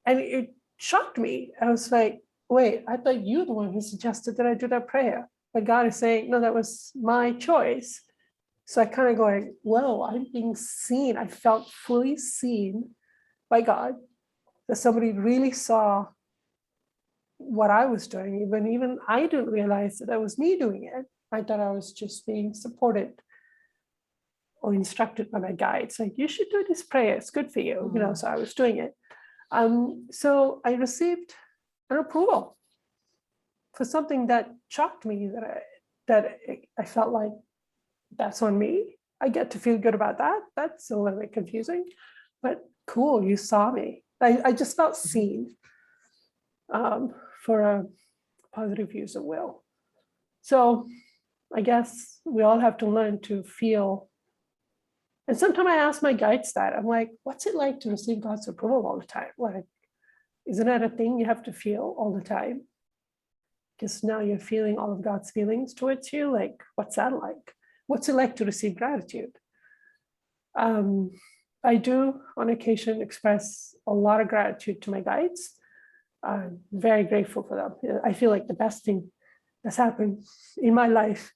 And it shocked me. I was like, wait, I thought you were the one who suggested that I do that prayer. But God is saying, no, that was my choice. So I kind of going, whoa, I'm being seen. I felt fully seen by God, that somebody really saw what I was doing. Even I didn't realize that that was me doing it. I thought I was just being supported or instructed by my guides. Like, you should do this prayer. It's good for you. You know, so I was doing it. So I received an approval for something that shocked me, that I felt like that's on me. I get to feel good about that. That's a little bit confusing, but cool, you saw me. I just felt seen for a positive use of will. So I guess we all have to learn to feel. And sometimes I ask my guides that. I'm like, what's it like to receive God's approval all the time? Like, isn't that a thing you have to feel all the time? Because now you're feeling all of God's feelings towards you. Like, what's that like? What's it like to receive gratitude? I do on occasion express a lot of gratitude to my guides. I'm very grateful for them. I feel like the best thing that's happened in my life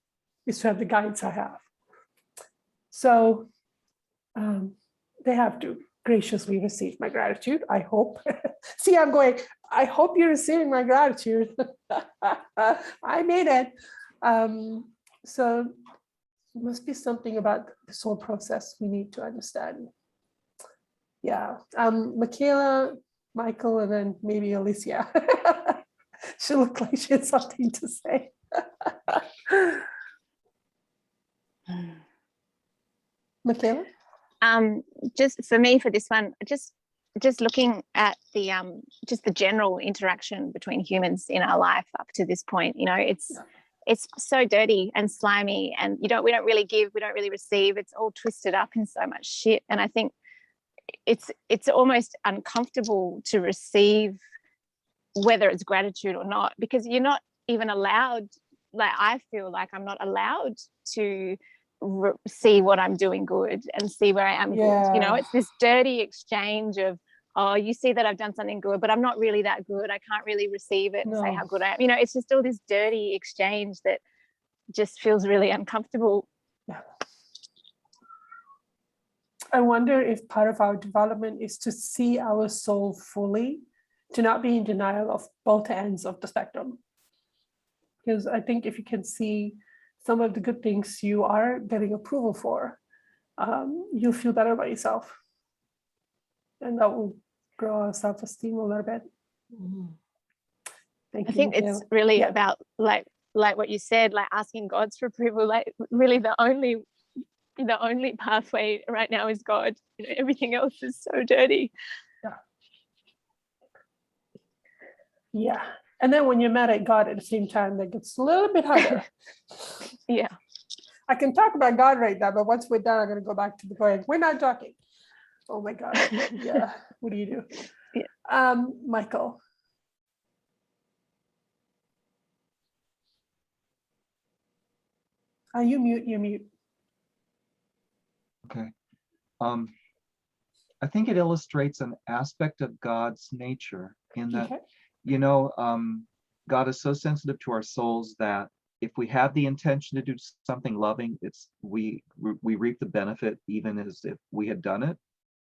is to have the guides I have. So they have to graciously receive my gratitude, I hope. See, I'm going, I hope you're receiving my gratitude. I made it. So it must be something about this whole process we need to understand. Yeah, Michaela, Michael, and then maybe Alicia. She looked like she had something to say. Michaela? Just for me, for this one, just looking at the just the general interaction between humans in our life up to this point, you know, it's so dirty and slimy, and we don't really give, we don't really receive. It's all twisted up in so much shit. And I think it's almost uncomfortable to receive, whether it's gratitude or not, because you're not even allowed, like I feel like I'm not allowed to see what I'm doing good and see where I am good. You know, it's this dirty exchange of, oh, you see that I've done something good, but I'm not really that good. I can't really receive it and say how good I am. You know, it's just all this dirty exchange that just feels really uncomfortable. Yeah. I wonder if part of our development is to see our soul fully, to not be in denial of both ends of the spectrum. Because I think if you can see some of the good things you are getting approval for, you'll feel better about yourself. And that will grow our self-esteem a little bit. Thank you. I think it's really about like what you said, like asking God's for approval. Like really the only pathway right now is God. You know, everything else is so dirty. Yeah. And then when you're mad at God at the same time, that gets a little bit harder. Yeah. I can talk about God right now, but once we're done, I'm going to go back to the going, we're not talking. Oh my God. Yeah. What do you do? Yeah. Michael. You mute, you mute. Okay. I think it illustrates an aspect of God's nature in that, you know, God is so sensitive to our souls that if we have the intention to do something loving, we reap the benefit even as if we had done it.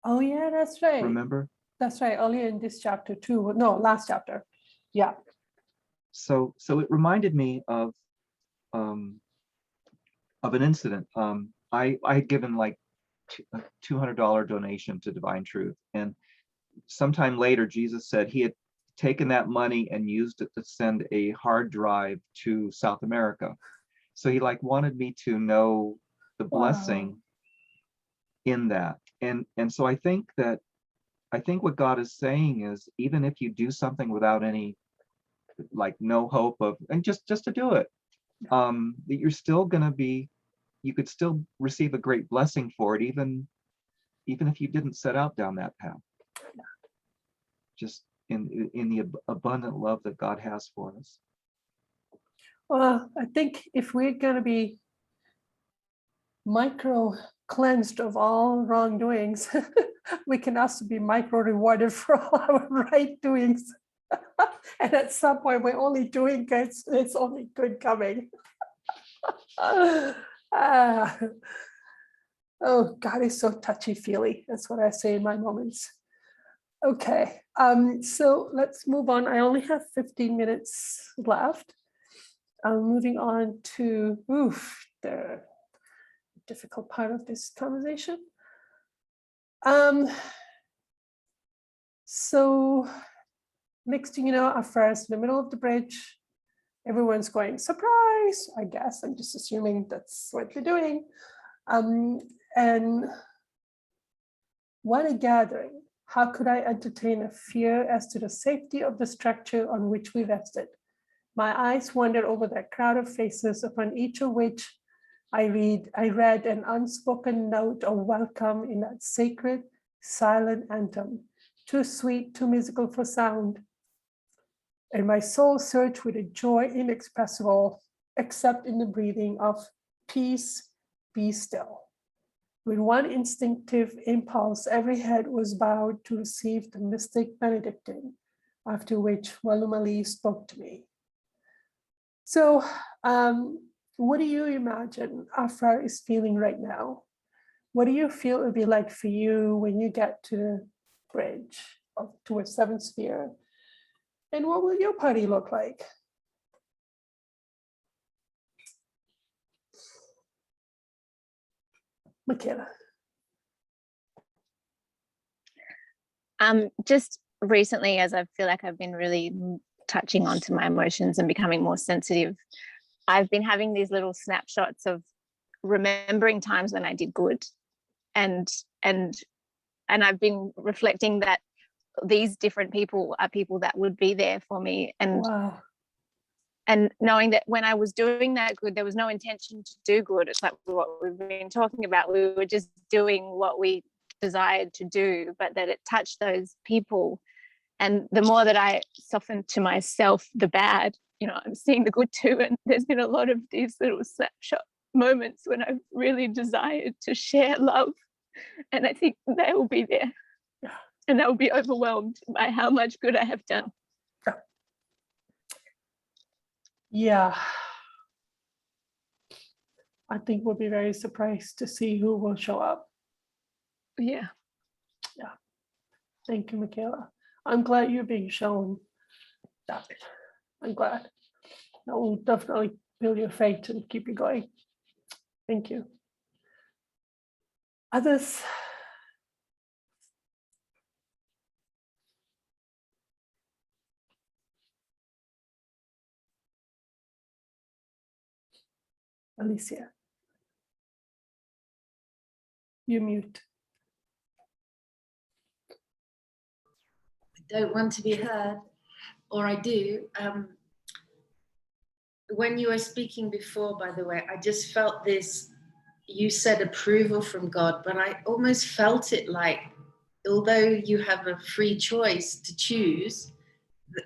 Oh yeah, that's right. Remember? That's right. Earlier in this chapter too. No, last chapter. Yeah. So it reminded me of an incident. I had given like a $200 donation to Divine Truth, and sometime later Jesus said he had taken that money and used it to send a hard drive to South America. So he like wanted me to know the blessing in that. And so I think what God is saying is, even if you do something without any, like no hope of, and just to do it, that you're still gonna be, you could still receive a great blessing for it, even if you didn't set out down that path. Just in the abundant love that God has for us. Well, I think if we're gonna be micro cleansed of all wrongdoings, we can also be micro rewarded for all our right doings. And at some point, we're only doing good, it's only good coming. Oh, God is so touchy-feely. That's what I say in my moments. Okay, so let's move on. I only have 15 minutes left. Moving on to the difficult part of this conversation. So next thing you know, Aphraar is in the middle of the bridge. Everyone's going, surprise, I guess. I'm just assuming that's what you're doing. And what a gathering. How could I entertain a fear as to the safety of the structure on which we rested? My eyes wandered over that crowd of faces, upon each of which I read an unspoken note of welcome in that sacred, silent anthem, too sweet, too musical for sound. And my soul surged with a joy inexpressible, except in the breathing of peace, be still. With one instinctive impulse, every head was bowed to receive the mystic Benedictine, after which Walumali spoke to me. So, what do you imagine Aphraar is feeling right now? What do you feel it would be like for you when you get to the bridge to a seventh sphere? And what will your party look like? Michaela. Just recently, as I feel like I've been really touching onto my emotions and becoming more sensitive, I've been having these little snapshots of remembering times when I did good and and I've been reflecting that these different people are people that would be there for me, Wow. and knowing that when I was doing that good, there was no intention to do good. It's like what we've been talking about. We were just doing what we desired to do, but that it touched those people. And the more that I softened to myself the bad, I'm seeing the good too. And there's been a lot of these little snapshot moments when I've really desired to share love. And I think they will be there. And I will be overwhelmed by how much good I have done. Yeah. I think we'll be very surprised to see who will show up. Yeah. Thank you, Michaela. I'm glad you're being shown that. I'm glad. That will definitely build your faith and keep you going. Thank you. Others? Alicia. You mute. I don't want to be heard, or I do. When you were speaking before, by the way, I just felt this, you said approval from God, but I almost felt it like, although you have a free choice to choose,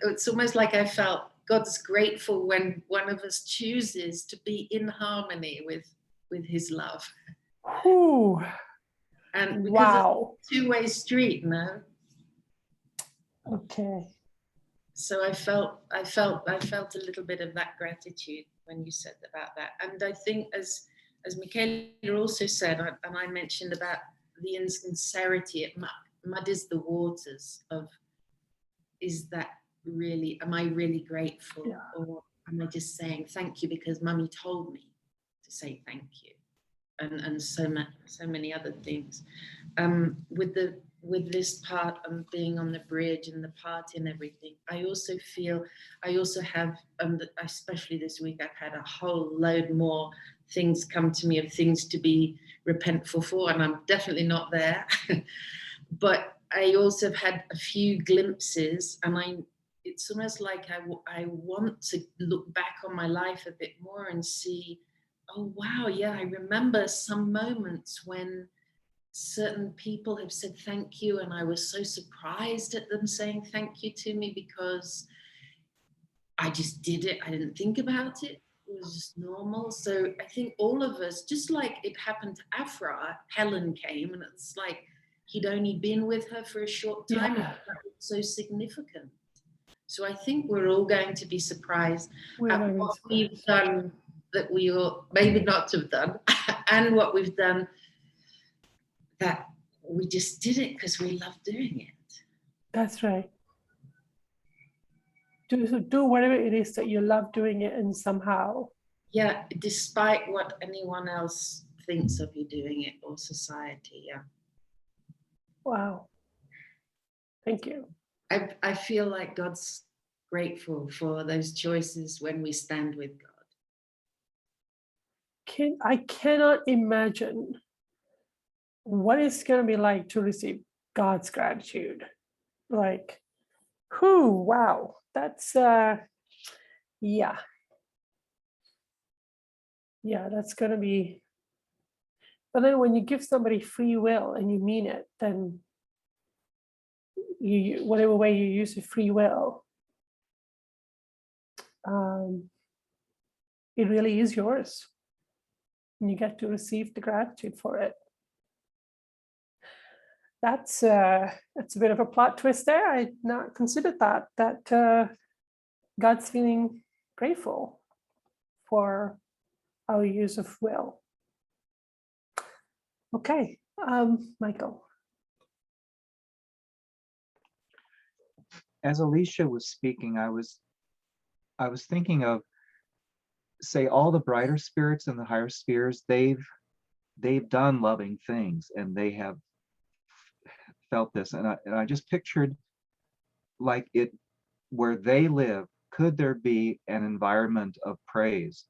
it's almost like I felt God's grateful when one of us chooses to be in harmony with his love. Ooh, And because wow. it's a two-way street, no? Okay. So I felt a little bit of that gratitude when you said about that. And I think as Michaela also said, and I mentioned about the insincerity, it muddies the waters of, is that really, am I really grateful? Yeah. Or am I just saying thank you because mummy told me to say thank you? And so many other things. With this part and being on the bridge and the party and everything, I also have, especially this week, I've had a whole load more things come to me of things to be repentful for, and I'm definitely not there. But I also have had a few glimpses, and it's almost like I want to look back on my life a bit more and see, oh wow, yeah, I remember some moments when certain people have said thank you, and I was so surprised at them saying thank you to me because I just did it. I didn't think about it. It was just normal. So I think all of us, just like it happened to Aphraar, Helen came, and it's like he'd only been with her for a short time. Yeah. And that was so significant. So I think we're all going to be surprised at what we've done that we all maybe not have done, and what we've done that we just did it because we love doing it. That's right. Do whatever it is that you love doing it, and somehow. Yeah, despite what anyone else thinks of you doing it, or society. Yeah. Wow. Thank you. I feel like God's grateful for those choices when we stand with God. I cannot imagine what it's going to be like to receive God's gratitude. Like, wow, that's yeah, that's going to be. But then when you give somebody free will and you mean it, then you whatever way you use your free will, it really is yours, and you get to receive the gratitude for it. That's a bit of a plot twist there. I had not considered that God's feeling grateful for our use of will. Okay, Michael. As Alicia was speaking, I was thinking of, say, all the brighter spirits in the higher spheres. They've done loving things, and they have felt this, and I just pictured, like, it where they live, could there be an environment of praise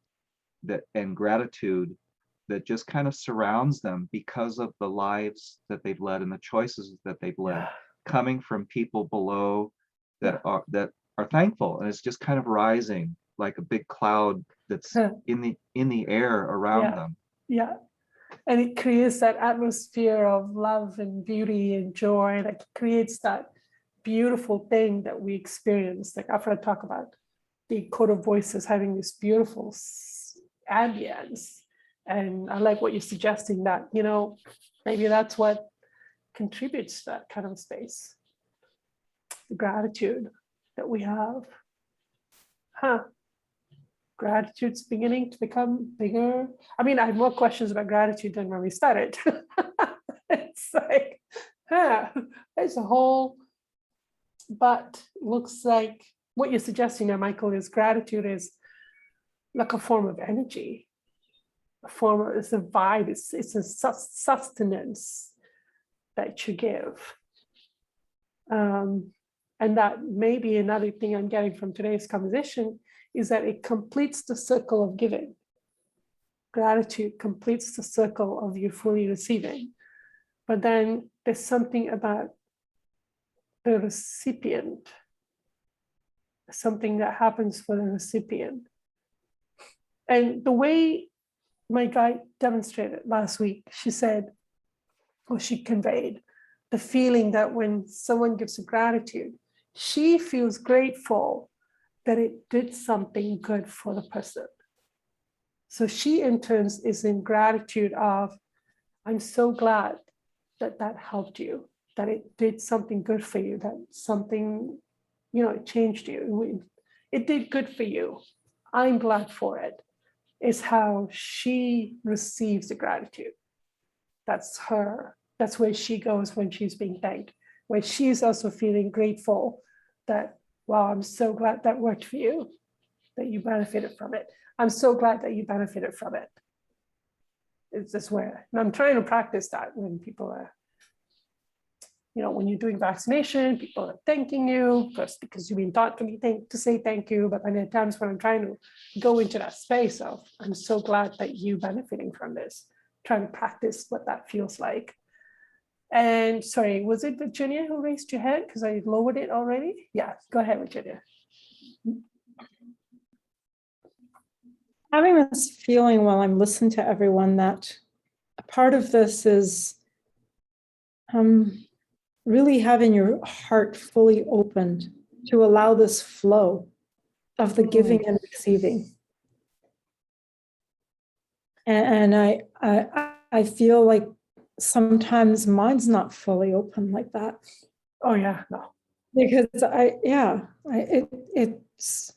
and gratitude that just kind of surrounds them because of the lives that they've led and the choices that they've led, coming from people below that are thankful. And it's just kind of rising like a big cloud that's in the air around them. Yeah. And it creates that atmosphere of love and beauty and joy. Like, it creates that beautiful thing that we experience. Like Aphraar talk about the code of voices having this beautiful ambience. And I like what you're suggesting, that, you know, maybe that's what contributes to that kind of space. The gratitude that we have. Gratitude's beginning to become bigger. I mean, I have more questions about gratitude than when we started. It's like, there's a whole, but looks like what you're suggesting now, Michael, is gratitude is like a form of energy. It's a vibe, it's a sustenance that you give. And that maybe another thing I'm getting from today's conversation is that it completes the circle of giving. Gratitude completes the circle of you fully receiving. But then there's something about the recipient, something that happens for the recipient. And the way my guide demonstrated last week, she said, or she conveyed the feeling that when someone gives a gratitude, she feels grateful that it did something good for the person. So she in turn is in gratitude of, I'm so glad that that helped you, that it did something good for you, that something, you know, it changed you. It did good for you. I'm glad for it. Is how she receives the gratitude. That's her. That's where she goes when she's being thanked, where she's also feeling grateful that, wow, I'm so glad that worked for you, that you benefited from it. I'm so glad that you benefited from it. It's just where, and I'm trying to practice that when people are, you know, when you're doing vaccination, people are thanking you first because you've been taught to say thank you. But then there are times when I'm trying to go into that space of, I'm so glad that you benefiting from this, trying to practice what that feels like. And sorry, was it Virginia who raised your hand? Because I lowered it already. Yeah, go ahead, Virginia. Having this feeling while I'm listening to everyone that a part of this is really having your heart fully opened to allow this flow of the giving and receiving. And I feel like sometimes mine's not fully open like that. Oh yeah, no. Because it's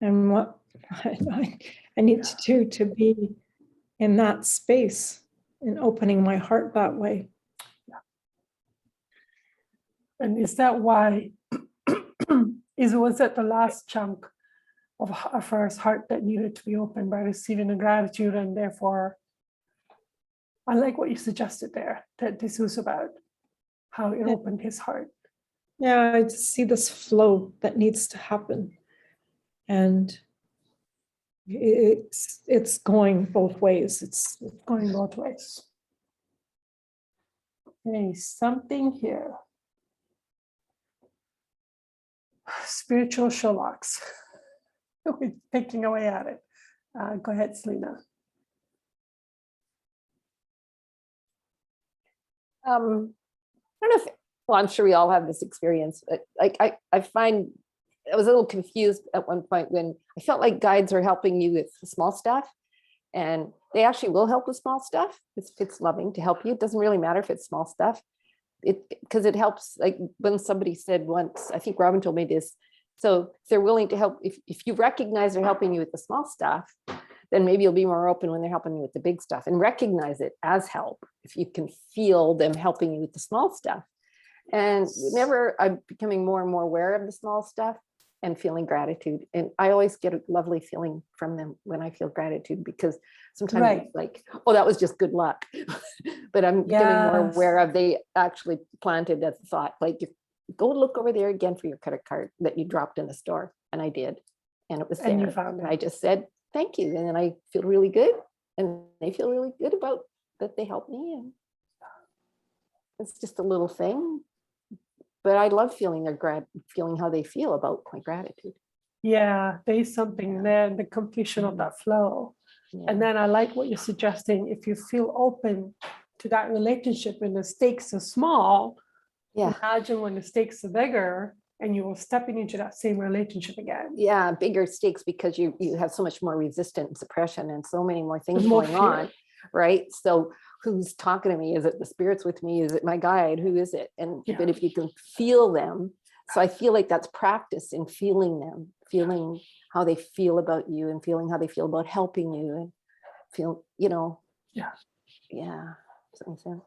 and what I need to do to be in that space and opening my heart that way. And is that why, was that the last chunk of Aphraar's heart that needed to be opened by receiving the gratitude, and therefore, I like what you suggested there, that this was about how it opened his heart. Yeah, I just see this flow that needs to happen. And it's going both ways. It's going both ways. Okay, something here. Spiritual Sherlocks. We're picking away at it. Go ahead, Selena. I don't know if, well, I'm sure we all have this experience, but like I find I was a little confused at one point when I felt like guides are helping you with the small stuff, and they actually will help with small stuff. It's loving to help you. It doesn't really matter if it's small stuff. Because it helps, like when somebody said once, I think Robin told me this, so if they're willing to help, if you recognize they're helping you with the small stuff, then maybe you'll be more open when they're helping you with the big stuff, and recognize it as help if you can feel them helping you with the small stuff. And whenever I'm becoming more and more aware of the small stuff and feeling gratitude, and I always get a lovely feeling from them when I feel gratitude, because sometimes it's like, oh, that was just good luck. But I'm becoming more aware of, they actually planted a thought, like, go look over there again for your credit card that you dropped in the store. And I did, and it was there. And you found it. I just said, thank you. And then I feel really good, and they feel really good about that they helped me. And it's just a little thing, but I love feeling feeling how they feel about my gratitude. Yeah, there's something there, the completion of that flow. Yeah. And then I like what you're suggesting. If you feel open to that relationship and the stakes are small, Yeah. imagine when the stakes are bigger and you will stepping into that same relationship again. Yeah, bigger stakes, because you have so much more resistance, suppression, and so many more things There's more going fear. on, right? So who's talking to me? Is it the spirits with me? Is it my guide? Who is it? And Yeah. but if you can feel them, so I feel like that's practice in feeling them, feeling how they feel about you, and feeling how they feel about helping you, and feel, Yeah. yeah. Does that make sense?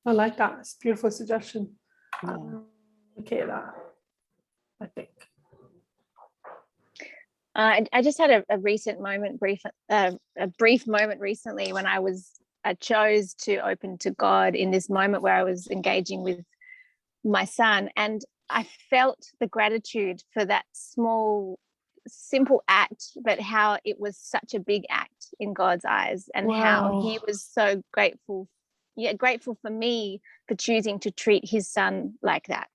I like that. It's a beautiful suggestion. Yeah. Michaela, I think. I just had a brief moment recently when I chose to open to God in this moment where I was engaging with my son, and I felt the gratitude for that small, simple act, but how it was such a big act in God's eyes, and how he Wow. was so grateful for me for choosing to treat his son like that.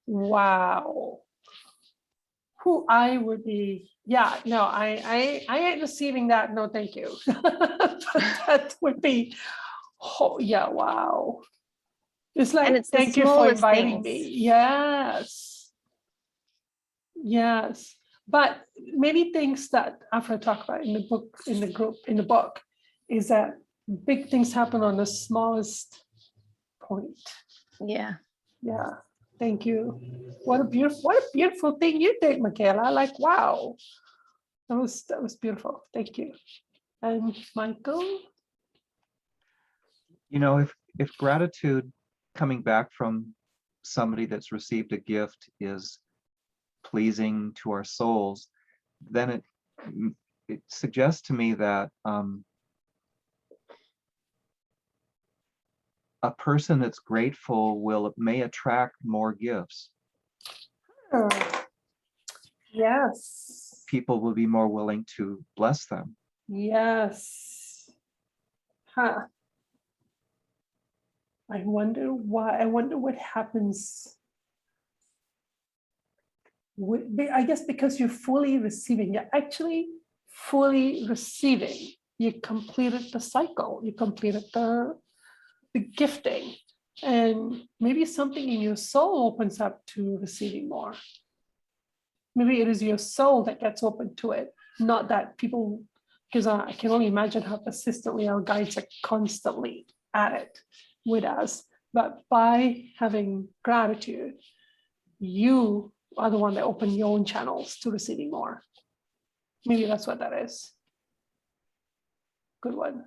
Wow. Who I would be, yeah, no, I ain't receiving that. No, thank you. That would be, oh yeah, wow. It's like, And it's the thank you for smallest inviting things. me. Yes. Yes. But maybe things that Aphraar talk about in the book, in the book, is that big things happen on the smallest point. Yeah. Yeah. Thank you. What a beautiful thing you did, Michaela. Like, wow. That was beautiful. Thank you. And Michael? If gratitude coming back from somebody that's received a gift is pleasing to our souls, then it suggests to me that a person that's grateful may attract more gifts. Oh, yes. People will be more willing to bless them. Yes. Huh. I wonder why. I wonder what happens. I guess because you're fully receiving. You're actually fully receiving. You completed the cycle. You completed the gifting. And maybe something in your soul opens up to receiving more. Maybe it is your soul that gets open to it, not that people, because I can only imagine how persistently our guides are constantly at it with us. But by having gratitude, you are the one that opened your own channels to receiving more. Maybe that's what that is. Good one.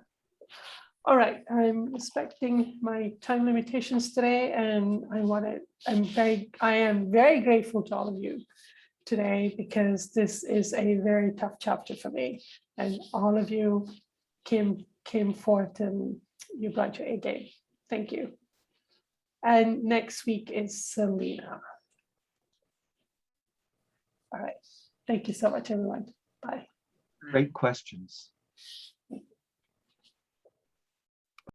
All right, I'm respecting my time limitations today, and I am very grateful to all of you today, because this is a very tough chapter for me, and all of you came forth and you brought your A game. Thank you. And next week is Selena. All right. Thank you so much, everyone. Bye. Great questions.